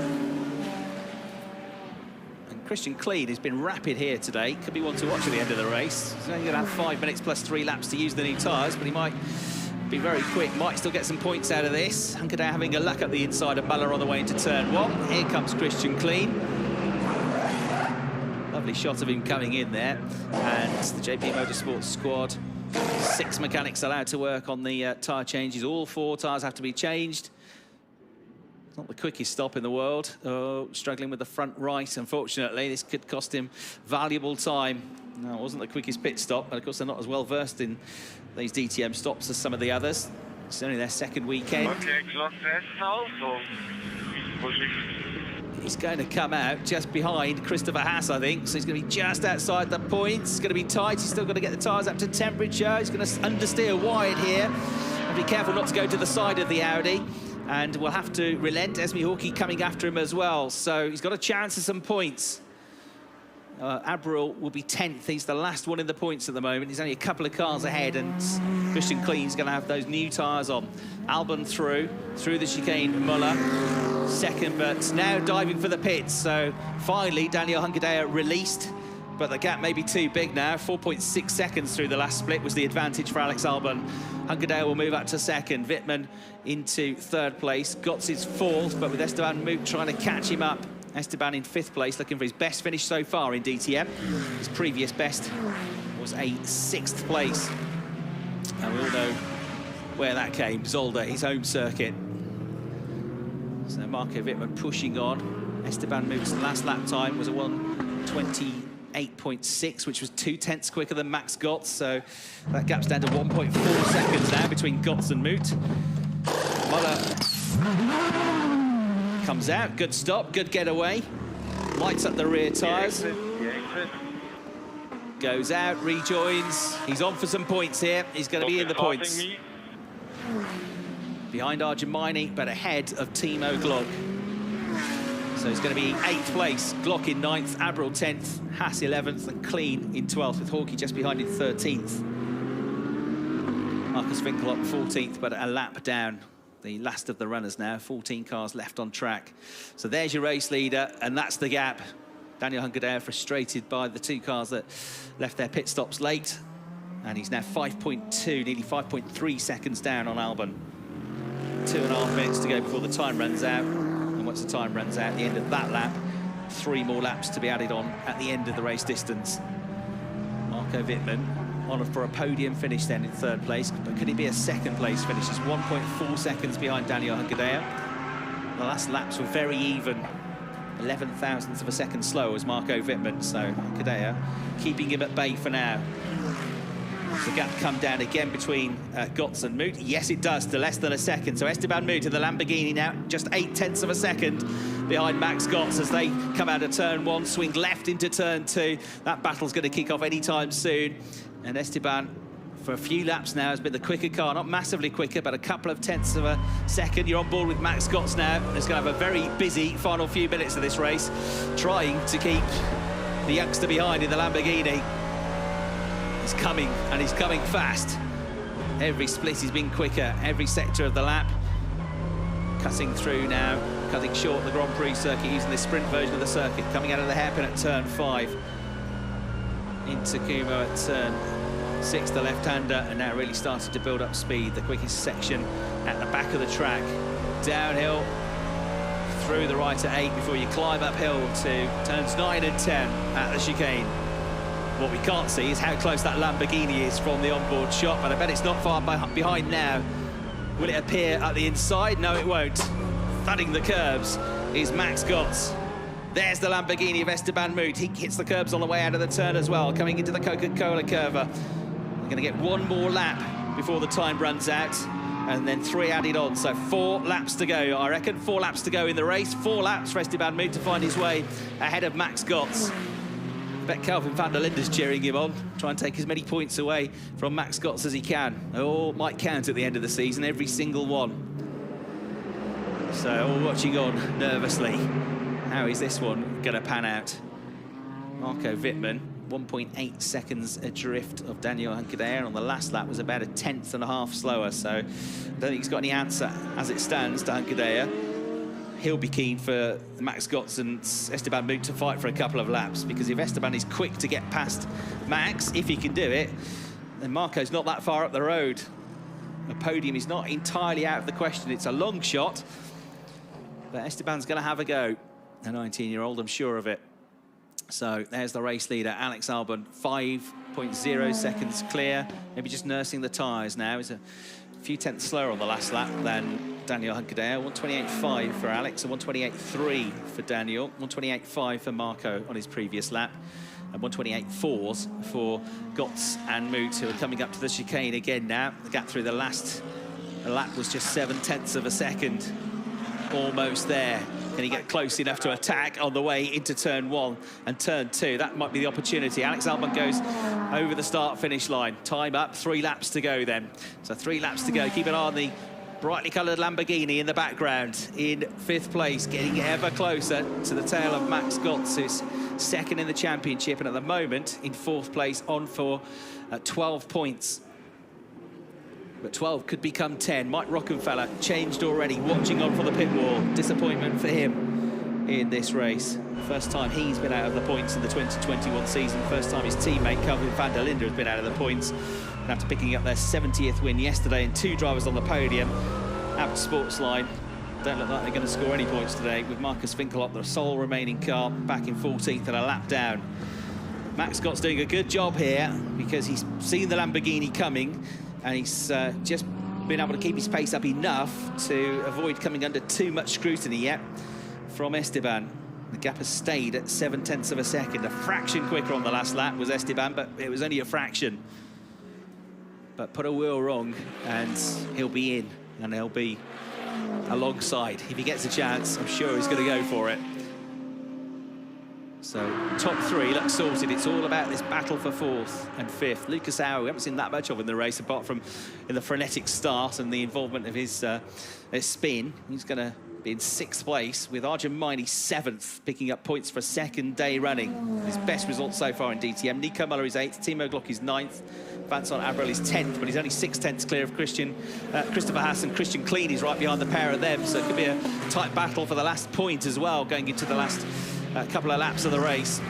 And Christian Klein has been rapid here today. Could be one to watch at the end of the race. He's only going to have 5 minutes plus 3 laps to use the new tyres, but he might be very quick, might still get some points out of this. Hunkedaer having a luck at the inside of Muller on the way into turn 1. Here comes Christian Klein. Lovely shot of him coming in there. And the JP Motorsport squad, 6 mechanics allowed to work on the tyre changes. All 4 tyres have to be changed. It's not the quickest stop in the world. Oh, struggling with the front right, unfortunately. This could cost him valuable time. No, it wasn't the quickest pit stop, but of course they're not as well versed in these DTM stops as some of the others. It's only their second weekend. Okay, close test now, so pushing. He's going to come out just behind Christopher Haas, I think. So he's going to be just outside the points. It's going to be tight. He's still got to get the tyres up to temperature. He's going to understeer wide here. And be careful not to go to the side of the Audi. And we'll have to relent. Esme Hawkey coming after him as well. So he's got a chance of some points. Abril will be 10th. He's the last one in the points at the moment. He's only a couple of cars ahead, and Christian Klein's going to have those new tyres on. Albon through the chicane, Muller second, but now diving for the pits. So finally, Daniel Hunkedaya released, but the gap may be too big now. 4.6 seconds through the last split was the advantage for Alex Albon. Hunkedaya will move up to second. Vittman into third place. Gotts is fourth, but with Esteban Moot trying to catch him up. Esteban in fifth place, looking for his best finish so far in DTM. His previous best was a sixth place. And we all know where that came, Zolder, his home circuit. So Marco Vittman pushing on. Esteban Moot's last lap time was a 1:28.6, which was 2/10 quicker than Max Gotts. So that gap's down to 1.4 seconds now between Gotts and Moot. Muller comes out, good stop, good getaway. Lights up the rear tyres. Goes out, rejoins. He's on for some points here. He's going to be in the points. Behind Argemini, but ahead of Timo Glock. So it's going to be 8th place. Glock in 9th, Abril 10th, Haas 11th, and Klein in 12th, with Hawkey just behind in 13th. Marcus Winkelhock 14th, but a lap down. The last of the runners now, 14 cars left on track. So there's your race leader, and that's the gap. Daniel Hunkedaya frustrated by the two cars that left their pit stops late. And he's now 5.2, nearly 5.3 seconds down on Albon. 2.5 minutes to go before the time runs out. And once the time runs out at the end of that lap, 3 more laps to be added on at the end of the race distance. Marco Vittman on for a podium finish then in third place, but could it be a second place finish? He's 1.4 seconds behind Daniel Hunkedaya. The last laps were very even, 11 thousandths of a second slower as Marco Vittman, so Hunkedaya keeping him at bay for now. Does the gap come down again between Gotts and Moot? Yes, it does, to less than a second. So Esteban Moot in the Lamborghini now, just 0.8 of a second behind Max Gotts as they come out of turn 1, swing left into turn 2. That battle's going to kick off anytime soon. And Esteban, for a few laps now, has been the quicker car. Not massively quicker, but a couple of tenths of a second. You're on board with Max Gotts now. It's going to have a very busy final few minutes of this race, trying to keep the youngster behind in the Lamborghini. He's coming, and he's coming fast. Every split he's been quicker, every sector of the lap. Cutting through now, cutting short the Grand Prix circuit using the sprint version of the circuit. Coming out of the hairpin at turn 5. Into Kumo at turn 6, the left-hander, and now really started to build up speed. The quickest section at the back of the track. Downhill, through the right at 8 before you climb uphill to turns 9 and 10 at the chicane. What we can't see is how close that Lamborghini is from the onboard shot, but I bet it's not far behind now. Will it appear at the inside? No, it won't. Thudding the curbs is Max Gotts. There's the Lamborghini of Esteban Moot. He hits the curbs on the way out of the turn as well, coming into the Coca-Cola curva. We're going to get 1 more lap before the time runs out, and then 3 added on. So 4 laps to go, I reckon. 4 laps to go in the race. 4 laps for Esteban Moot to find his way ahead of Max Gotts. I bet Kelvin Van Der Linde is cheering him on, try and take as many points away from Max Gotts as he can. All might count at the end of the season, every single one. So all watching on nervously. How is this one going to pan out? Marco Vittman, 1.8 seconds adrift of Daniel Hunkedaya. On the last lap was about 1.5 tenths slower, so I don't think he's got any answer as it stands to Hunkedaya. He'll be keen for Max Gotts and Esteban Moot to fight for a couple of laps, because if Esteban is quick to get past Max, if he can do it, then Marco's not that far up the road. A podium is not entirely out of the question. It's a long shot, but Esteban's going to have a go. A 19-year-old, I'm sure of it. So there's the race leader, Alex Albon, 5.0 seconds clear. Maybe just nursing the tyres now. He's a few tenths slower on the last lap than Daniel Hunkedaya. 1:28.5 for Alex and 1:28.3 for Daniel. 1:28.5 for Marco on his previous lap. And 1:28.4s for Gotts and Moot, who are coming up to the chicane again now. The gap through the last lap was just 0.7 of a second. Almost there. Can he get close enough to attack on the way into turn 1 and turn 2? That might be the opportunity. Alex Albon goes over the start-finish line. Time up, 3 laps to go then. So 3 laps to go. Keep an eye on the brightly coloured Lamborghini in the background in 5th place, getting ever closer to the tail of Max Gotts, who's second in the championship, and at the moment in 4th place on for 12 points. But 12 could become 10. Mike Rockenfeller changed already, watching on for the pit wall. Disappointment for him in this race. First time he's been out of the points in the 2021 season. First time his teammate Kelvin Van Der Linde has been out of the points. And after picking up their 70th win yesterday and 2 drivers on the podium, Abt Sportsline don't look like they're going to score any points today, with Marcus Winkelhock, the sole remaining car, back in 14th and a lap down. Max Scott's doing a good job here because he's seen the Lamborghini coming, and he's just been able to keep his pace up enough to avoid coming under too much scrutiny yet from Esteban. The gap has stayed at 0.7 of a second. A fraction quicker on the last lap was Esteban, but it was only a fraction. But put a wheel wrong and he'll be in, and he'll be alongside. If he gets a chance, I'm sure he's going to go for it. So top 3 looks sorted. It's all about this battle for 4th and 5th. Lucas Auer, we haven't seen that much of in the race, apart from in the frenetic start and the involvement of his spin. He's going to be in 6th place, with Arjun Maini 7th, picking up points for a 2nd day running. His best result so far in DTM. Nico Muller is 8th, Timo Glock is 9th, Vincent Abril is 10th, but he's only 6/10 clear of Christopher Haas and Christian Klein. He's right behind the pair of them, so it could be a tight battle for the last point as well, going into the last couple of laps of the race.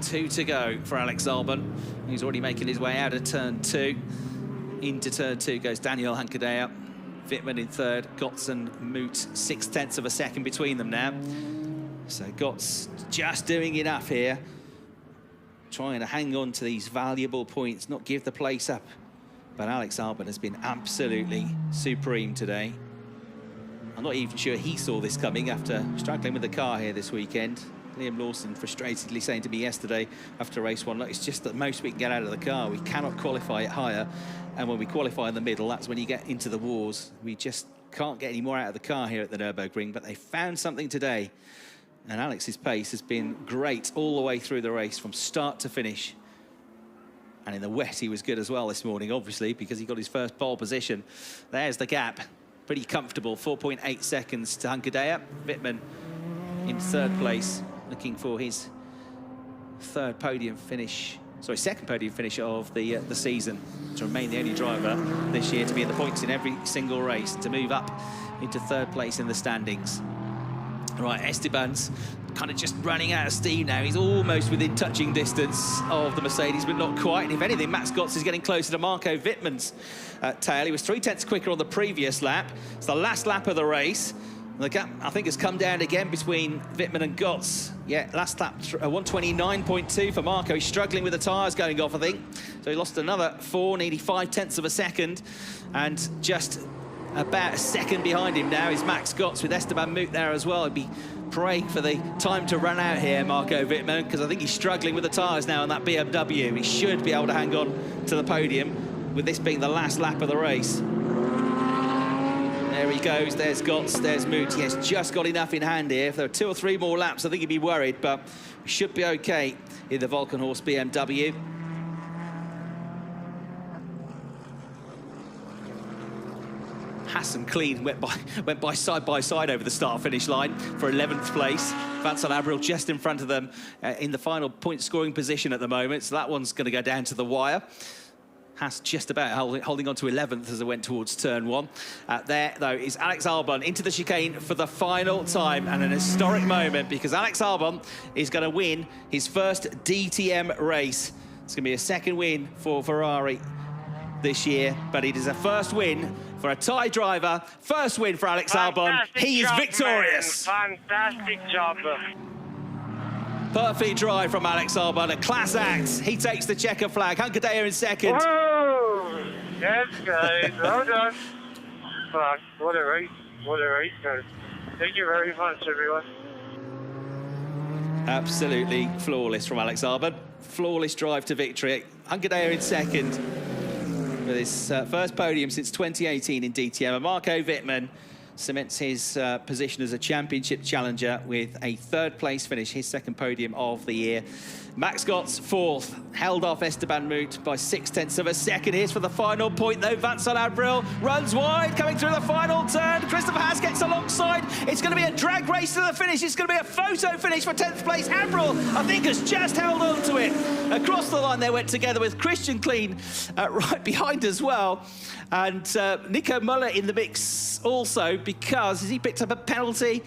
2 to go for Alex Albon. He's already making his way out of turn 2. Into turn 2 goes Daniel Hankadea. Vittman in 3rd, Gotts and Moot 0.6 of a second between them now. So Gotts just doing enough here, trying to hang on to these valuable points, not give the place up. But Alex Albon has been absolutely supreme today. I'm not even sure he saw this coming after struggling with the car here this weekend. Liam Lawson frustratedly saying to me yesterday after race 1, look, it's just the most we can get out of the car. We cannot qualify it higher. And when we qualify in the middle, that's when you get into the wars. We just can't get any more out of the car here at the Nürburgring, but they found something today. And Alex's pace has been great all the way through the race, from start to finish. And in the wet, he was good as well this morning, obviously, because he got his first pole position. There's the gap. Pretty comfortable, 4.8 seconds to Hankadea. Vittman in 3rd place, looking for his 2nd podium finish of the season, to remain the only driver this year to be in the points in every single race, to move up into 3rd place in the standings. Right, Esteban's kind of just running out of steam now. He's almost within touching distance of the Mercedes, but not quite. And if anything, Max Gotts is getting closer to Marco Vittman's tail. He was 0.3 quicker on the previous lap. It's the last lap of the race. The gap, I think, has come down again between Vittman and Gotts. Yeah, last lap, 129.2 for Marco. He's struggling with the tyres going off, I think. So he lost another 4, nearly 0.5 of a second. And just about a second behind him now is Max Gotts, with Esteban Moot there as well. He'd be praying for the time to run out here, Marco Vittman, because I think he's struggling with the tyres now on that BMW. He should be able to hang on to the podium, with this being the last lap of the race. There he goes, there's Gotts, there's Moot. He has just got enough in hand here. If there are 2 or 3 more laps, I think he'd be worried, but should be okay in the Vulcanhorse BMW. Haas and Klein went by side over the start-finish line for 11th place. Vincent Abril just in front of them in the final point-scoring position at the moment, so that one's going to go down to the wire. Haas just about holding on to 11th as they went towards turn 1. There, though, is Alex Albon into the chicane for the final time, and an historic moment, because Alex Albon is going to win his first DTM race. It's going to be a 2nd win for Ferrari this year, but it is a first win for a Thai driver. First win for Alex Albon. He is victorious. Man. Fantastic job. Perfect drive from Alex Albon, a class act. He takes the checker flag. Hankadea in 2nd. Whoa! Yes, guys, well done. Fuck, what a race, guys. Thank you very much, everyone. Absolutely flawless from Alex Albon. Flawless drive to victory. Hankadea in 2nd, with his first podium since 2018 in DTM. And Marco Vittman cements his position as a championship challenger with a 3rd place finish, his 2nd podium of the year. Max Gott's fourth, held off Esteban Moot by 0.6 of a second. Here's for the final point, though. Vincent Abril runs wide, coming through the final turn. Christopher Haas gets alongside. It's going to be a drag race to the finish. It's going to be a photo finish for 10th place. Abril, I think, has just held on to it. Across the line, they went together with Christian Kleen right behind as well. And Nico Muller in the mix also, because he picked up a penalty,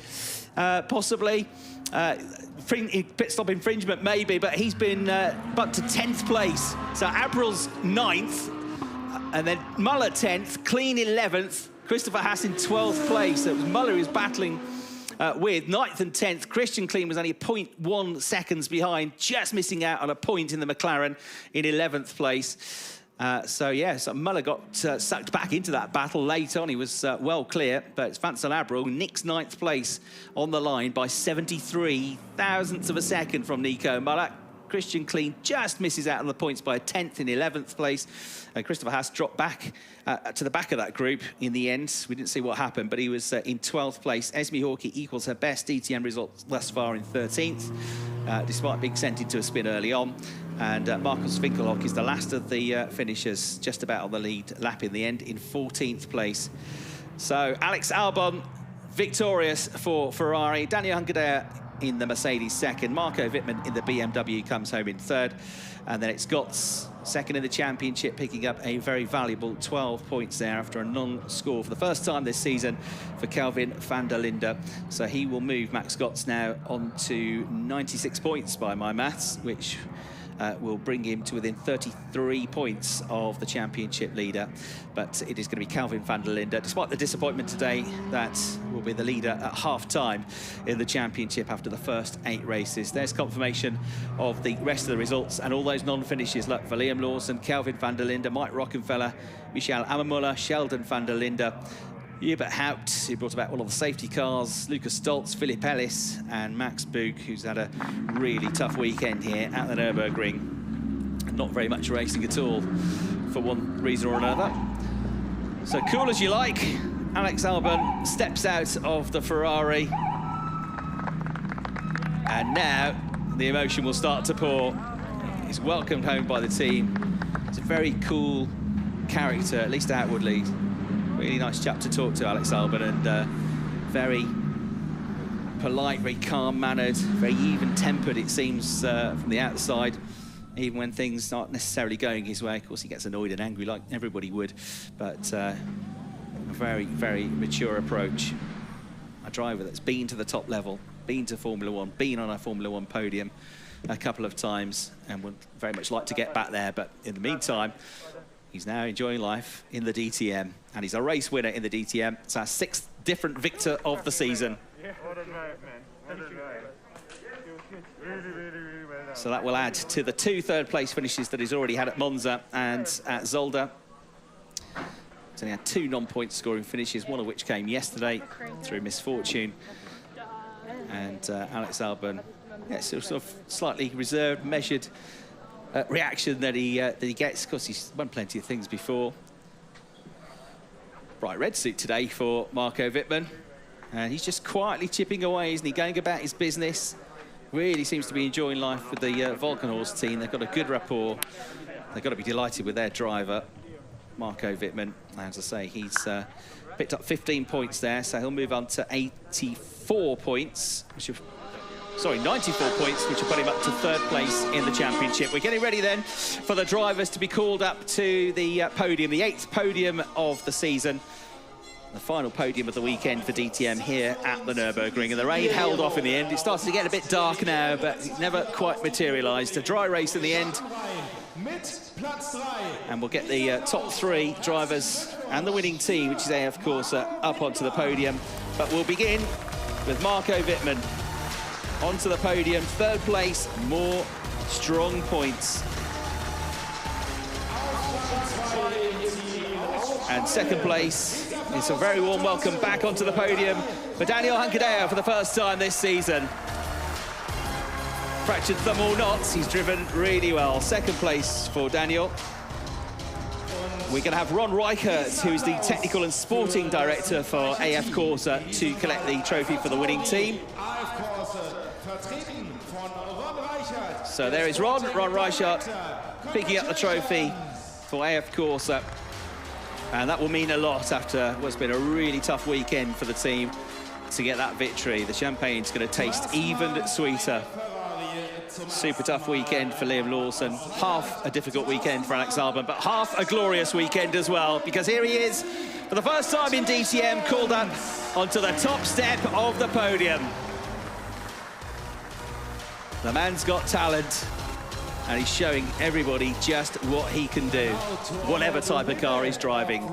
possibly. Pit stop infringement, maybe, but he's been bumped to 10th place. So Abril's 9th, and then Muller 10th, Kleen 11th, Christopher Haas in 12th place. So it was Muller who was battling with 9th and 10th. Christian Kleen was only 0.1 seconds behind, just missing out on a point in the McLaren in 11th place. So Muller got sucked back into that battle late on. He was well clear, but it's Vincent Abril, Nick's 9th place on the line by 73 thousandths of a second from Nico Muller. Christian Kleen just misses out on the points by a 10th in 11th place. Christopher Haas dropped back to the back of that group in the end. We didn't see what happened, but he was in 12th place. Esme Hawkey equals her best DTM results thus far in 13th, despite being sent into a spin early on. And Marcus Winkelhock is the last of the finishers, just about on the lead lap in the end, in 14th place. So Alex Albon victorious for Ferrari. Daniel Hunkedaer in the Mercedes second. Marco Vittman in the BMW comes home in third. And then it's Gott's second in the championship, picking up a very valuable 12 points there after a non-score for the first time this season for Kelvin Van Der Linde. So he will move Max Gott's now on to 96 points by my maths, which will bring him to within 33 points of the championship leader. But it is going to be Kelvin Van Der Linde, despite the disappointment today, that will be the leader at half-time in the championship after the first 8 races. There's confirmation of the rest of the results and all those non-finishes, like for Liam Lawson, Kelvin Van Der Linde, Mike Rockenfeller, Michael Ammermuller, Sheldon Van Der Linde, Hubert Haupt, who brought about one of the safety cars, Lucas Stoltz, Philip Ellis, and Max Boog, who's had a really tough weekend here at the Nürburgring. Not very much racing at all, for one reason or another. So cool as you like, Alex Albon steps out of the Ferrari. And now the emotion will start to pour. He's welcomed home by the team. He's a very cool character, at least outwardly. Really nice chap to talk to, Alex Albon, and very polite, very calm-mannered, very even-tempered, it seems, from the outside, even when things aren't necessarily going his way. Of course, he gets annoyed and angry like everybody would, but a very, very mature approach. A driver that's been to the top level, been to Formula One, been on a Formula One podium a couple of times, and would very much like to get back there, but in the meantime, he's now enjoying life in the DTM, and he's a race winner in the DTM. It's our 6th different victor of the season. So that will add to the 2 third-place finishes that he's already had at Monza and at Zolder. He's only had 2 non-point scoring finishes, one of which came yesterday through misfortune. And Alex Albon, yeah, sort of slightly reserved, measured reaction that he gets. Of course, he's won plenty of things before. Bright red suit today for Marco Vittman. And he's just quietly chipping away, isn't he? Going about his business. Really seems to be enjoying life with the Volkenhorst team. They've got a good rapport. They've got to be delighted with their driver, Marco Vittman. As I say, he's picked up 15 points there, so he'll move on to 84 points, which will, sorry, 94 points, which will put him up to 3rd place in the championship. We're getting ready then for the drivers to be called up to the podium, the 8th podium of the season. The final podium of the weekend for DTM here at the Nürburgring. And the rain held off in the end. It started to get a bit dark now, but it never quite materialised. A dry race in the end. And we'll get the top 3 drivers and the winning team, which is A, of course, up onto the podium. But we'll begin with Marco Vittman. Onto the podium, 3rd place, more strong points. And 2nd place, it's a very warm welcome back onto the podium for Daniel Hunkedaer for the first time this season. Fractured thumb or not, he's driven really well. 2nd place for Daniel. We're going to have Ron Reichert, who is the technical and sporting director for AF Corsa, to collect the trophy for the winning team. So there is Ron Reichert picking up the trophy for AF Corsa. And that will mean a lot after what's been a really tough weekend for the team to get that victory. The champagne's going to taste even sweeter. Super tough weekend for Liam Lawson. Half a difficult weekend for Alex Albon, but half a glorious weekend as well, because here he is, for the first time in DTM, called up onto the top step of the podium. The man's got talent, and he's showing everybody just what he can do, whatever type of car he's driving.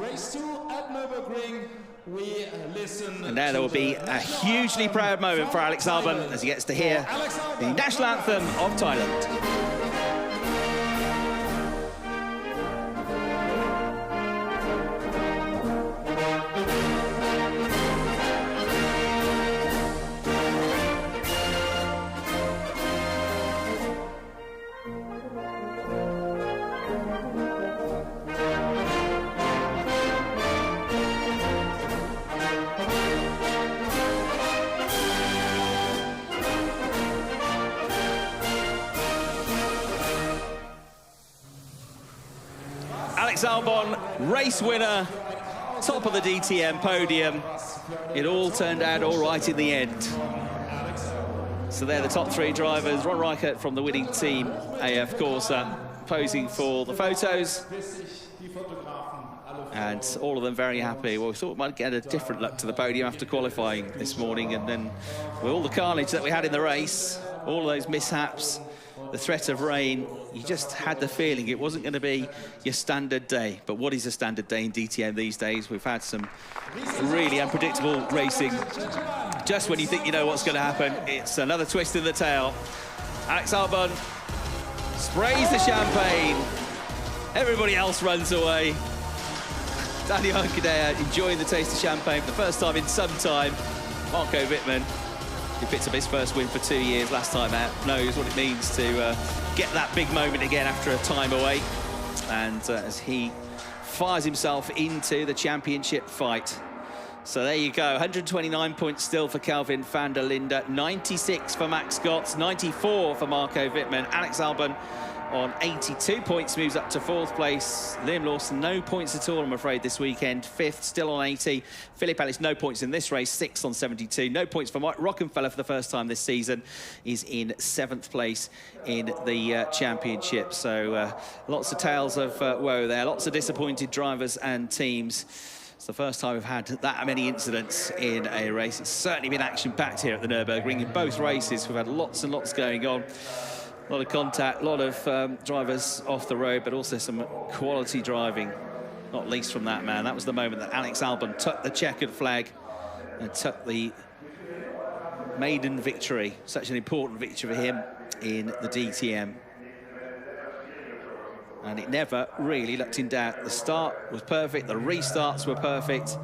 And now there will be a hugely proud moment for Alex Albon as he gets to hear the national anthem of Thailand. Alex Albon, race winner, top of the DTM podium. It all turned out all right in the end. So they're the top three drivers. Ron Reichert from the winning team, AF Corsa, posing for the photos. And all of them very happy. Well, we thought we might get a different look to the podium after qualifying this morning, and then with all the carnage that we had in the race, all of those mishaps, the threat of rain, you just had the feeling it wasn't going to be your standard day. But what is a standard day in DTM these days? We've had some really unpredictable racing. Just when you think you know what's going to happen, it's another twist in the tail. Alex Albon sprays the champagne. Everybody else runs away. Daniel Hunkadea enjoying the taste of champagne for the first time in some time. Marco Vittman, who picked up his first win for 2 years last time out, knows what it means to get that big moment again after a time away. And as he fires himself into the championship fight. So there you go, 129 points still for Kelvin Van Der Linde, 96 for Max Scott, 94 for Marco Vittman. Alex Albon on 82 points moves up to 4th place. Liam Lawson, no points at all, I'm afraid, this weekend. 5th, still on 80. Philip Ellis, no points in this race, 6th on 72. No points for Rockenfeller for the first time this season. Is in 7th place in the championship. So lots of tales of woe there, lots of disappointed drivers and teams. It's the first time we've had that many incidents in a race. It's certainly been action-packed here at the Nürburgring. In both races, we've had lots and lots going on. A lot of contact, a lot of drivers off the road, but also some quality driving, not least from that man. That was the moment that Alex Albon took the checkered flag and took the maiden victory. Such an important victory for him in the DTM. And it never really looked in doubt. The start was perfect, the restarts were perfect.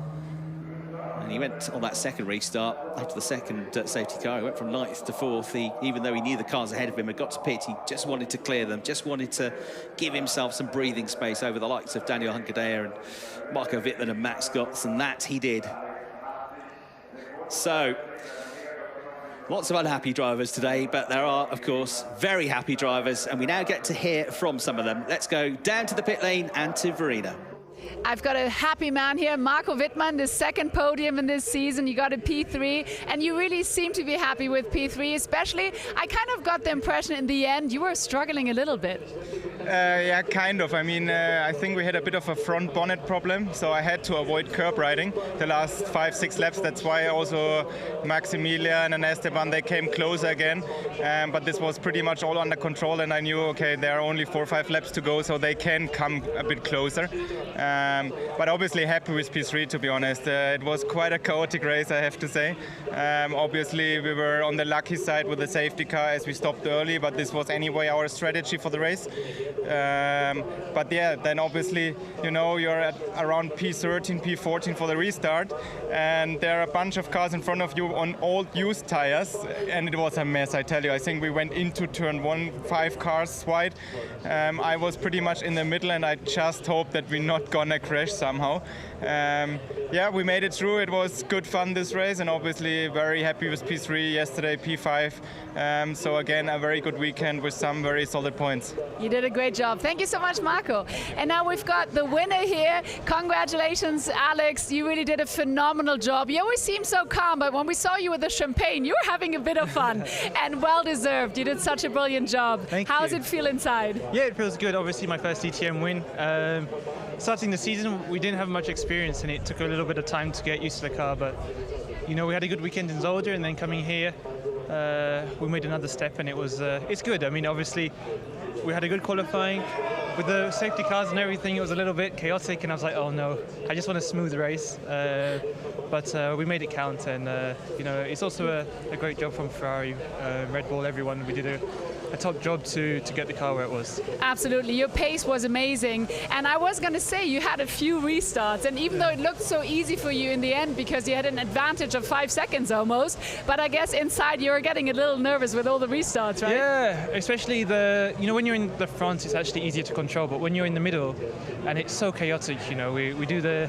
And he went on that second restart after the second safety car. He went from 9th to 4th. Even though he knew the cars ahead of him had got to pit, he just wanted to clear them, just wanted to give himself some breathing space over the likes of Daniel Hunkadea and Marco Vittman and Max Scott, and that he did. So, lots of unhappy drivers today, but there are, of course, very happy drivers, and we now get to hear from some of them. Let's go down to the pit lane and to Verena. I've got a happy man here, Marco Vittman, the second podium in this season. You got a P3, and you really seem to be happy with P3, especially. I kind of got the impression in the end you were struggling a little bit. Yeah, kind of. I mean, I think we had a bit of a front bonnet problem, so I had to avoid curb riding the last 5-6 laps. That's why also Maximilian and Esteban, they came closer again. But this was pretty much all under control, and I knew, okay, there are only 4 or 5 laps to go, so they can come a bit closer. But obviously happy with P3, to be honest. It was quite a chaotic race, I have to say. Obviously, we were on the lucky side with the safety car as we stopped early, but this was anyway our strategy for the race. But yeah, then obviously, you know, you're at around P13, P14 for the restart, and there are a bunch of cars in front of you on old used tires, and it was a mess, I tell you. I think we went into turn 1, 5 cars wide. I was pretty much in the middle, and I just hoped that we not gonna crash somehow. Yeah, we made it through. It was good fun this race, and obviously very happy with P3 yesterday, P5. So again, a very good weekend with some very solid points. You did a great job. Thank you so much, Marco. And now we've got the winner here. Congratulations, Alex. You really did a phenomenal job. You always seem so calm, but when we saw you with the champagne, you were having a bit of fun. And well deserved. You did such a brilliant job. How does it feel inside? Yeah, it feels good. Obviously, my first DTM win. Starting the season, we didn't have much experience, and it took a little bit of time to get used to the car. But you know, we had a good weekend in Zolder, and then coming here, we made another step, and it's good. I mean, obviously, we had a good qualifying. With the safety cars and everything, it was a little bit chaotic, and I was like, oh no, I just want a smooth race. But we made it count, and you know, it's also a great job from Ferrari, Red Bull, everyone. We did a top job to get the car where it was. Absolutely, your pace was amazing, and I was going to say you had a few restarts, and even though it looked so easy for you in the end because you had an advantage of 5 seconds almost, but I guess inside you were getting a little nervous with all the restarts, right? Yeah, especially you know, when you're in the front, it's actually easier to control, but when you're in the middle, and it's so chaotic, you know, we do the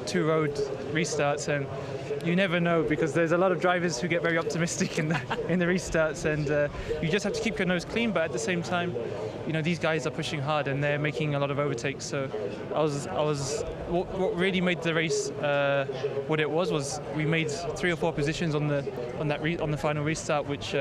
two road restarts, and you never know, because there's a lot of drivers who get very optimistic in the restarts, and you just have to keep your nose clean. But at the same time, you know, these guys are pushing hard and they're making a lot of overtakes. So what really made the race what it was we made 3 or 4 positions on the final restart, which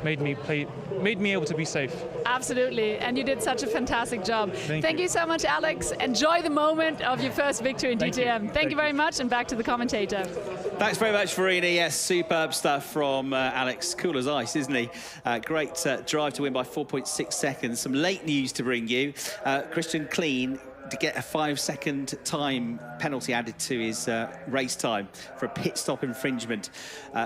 made me able to be safe. Absolutely, and you did such a fantastic job. Thank you so much, Alex. Enjoy the moment of your first victory in DTM. Thank you very much, and back to the commentator. Thanks very much, Verena. Yes, superb stuff from Alex. Cool as ice, isn't he? Great drive to win by 4.6 seconds. Some late news to bring you. Christian Klein to get a 5-second time penalty added to his race time for a pit stop infringement.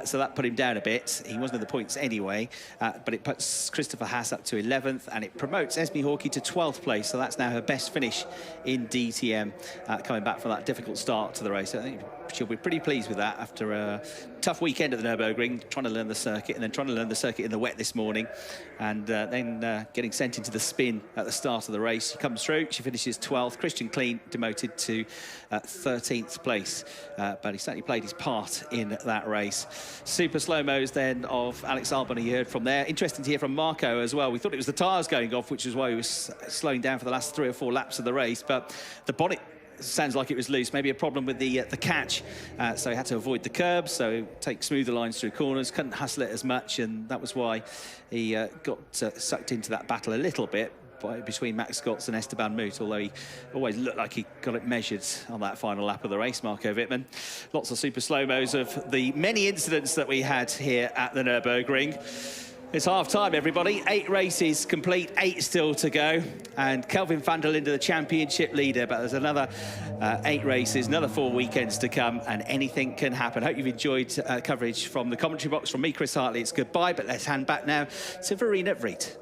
So that put him down a bit. He wasn't in the points anyway, but it puts Christopher Haas up to 11th, and it promotes Esme Hawkey to 12th place. So that's now her best finish in DTM, coming back from that difficult start to the race. I think she'll be pretty pleased with that after a tough weekend at the Nürburgring, trying to learn the circuit, and then trying to learn the circuit in the wet this morning, and then getting sent into the spin at the start of the race. She comes through, she finishes 12th. Christian Klein demoted to 13th place, but he certainly played his part in that race. Super slow-mos then of Alex Albon, you heard from there. Interesting to hear from Marco as well. We thought it was the tyres going off, which is why he was slowing down for the last 3 or 4 laps of the race, but the bonnet sounds like it was loose, maybe a problem with the catch, so he had to avoid the curbs, so take smoother lines through corners, couldn't hustle it as much, and that was why he got sucked into that battle a little bit between Max Scotts and Esteban Moot, although he always looked like he got it measured on that final lap of the race, Marco Vittman. Lots of super slow-mos of the many incidents that we had here at the Nürburgring. It's half-time, everybody. 8 races complete, 8 still to go. And Kelvin Van Der Linde, the championship leader, but there's another 8 races, another 4 weekends to come, and anything can happen. Hope you've enjoyed coverage from the commentary box. From me, Chris Hartley, it's goodbye, but let's hand back now to Verena Vries.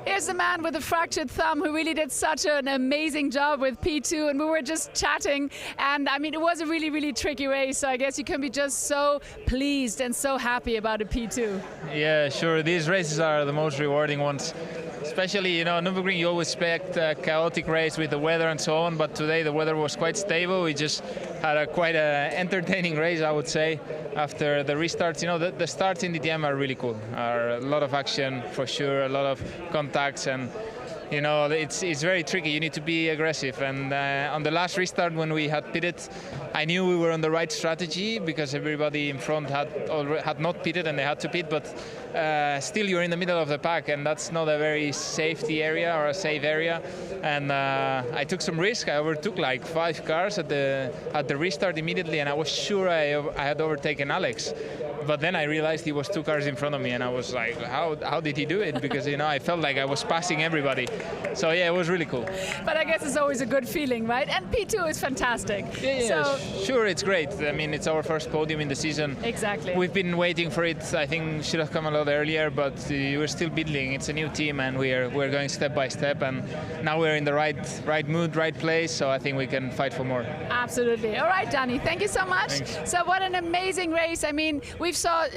Here's the man with a fractured thumb who really did such an amazing job with P2, and we were just chatting, and I mean, it was a really, really tricky race, so I guess you can be just so pleased and so happy about a P2. Yeah, sure. These races are the most rewarding ones. Especially, you know, Nürburgring, you always expect a chaotic race with the weather and so on, but today the weather was quite stable. We just had quite an entertaining race, I would say, after the restarts. You know, the starts in DTM are really cool. Are a lot of action, for sure, a lot of contacts, and you know, it's very tricky. You need to be aggressive. And on the last restart, when we had pitted, I knew we were on the right strategy because everybody in front had not pitted and they had to pit. But still, you're in the middle of the pack, and that's not a very safety area or a safe area. And I took some risk. I overtook like 5 cars at the restart immediately, and I was sure I had overtaken Alex. But then I realized he was 2 cars in front of me, and I was like, how did he do it? Because, you know, I felt like I was passing everybody. So yeah, it was really cool. But I guess it's always a good feeling, right? And P2 is fantastic. Yeah, so sure, it's great. I mean, it's our first podium in the season. Exactly. We've been waiting for it. I think it should have come a lot earlier, but we're still building. It's a new team, and we're going step by step, and now we're in the right mood, right place, so I think we can fight for more. Absolutely. All right, Danny, thank you so much. Thanks. So what an amazing race. I mean, we've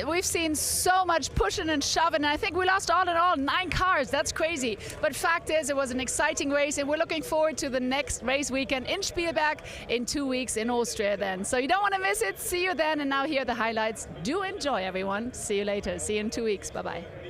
we've seen so much pushing and shoving, and I think we lost all in all 9 cars. That's crazy. But fact is, it was an exciting race, and we're looking forward to the next race weekend in Spielberg in 2 weeks in Austria then. So you don't want to miss it. See you then, and now here are the highlights. Do enjoy, everyone. See you later. See you in 2 weeks. Bye-bye.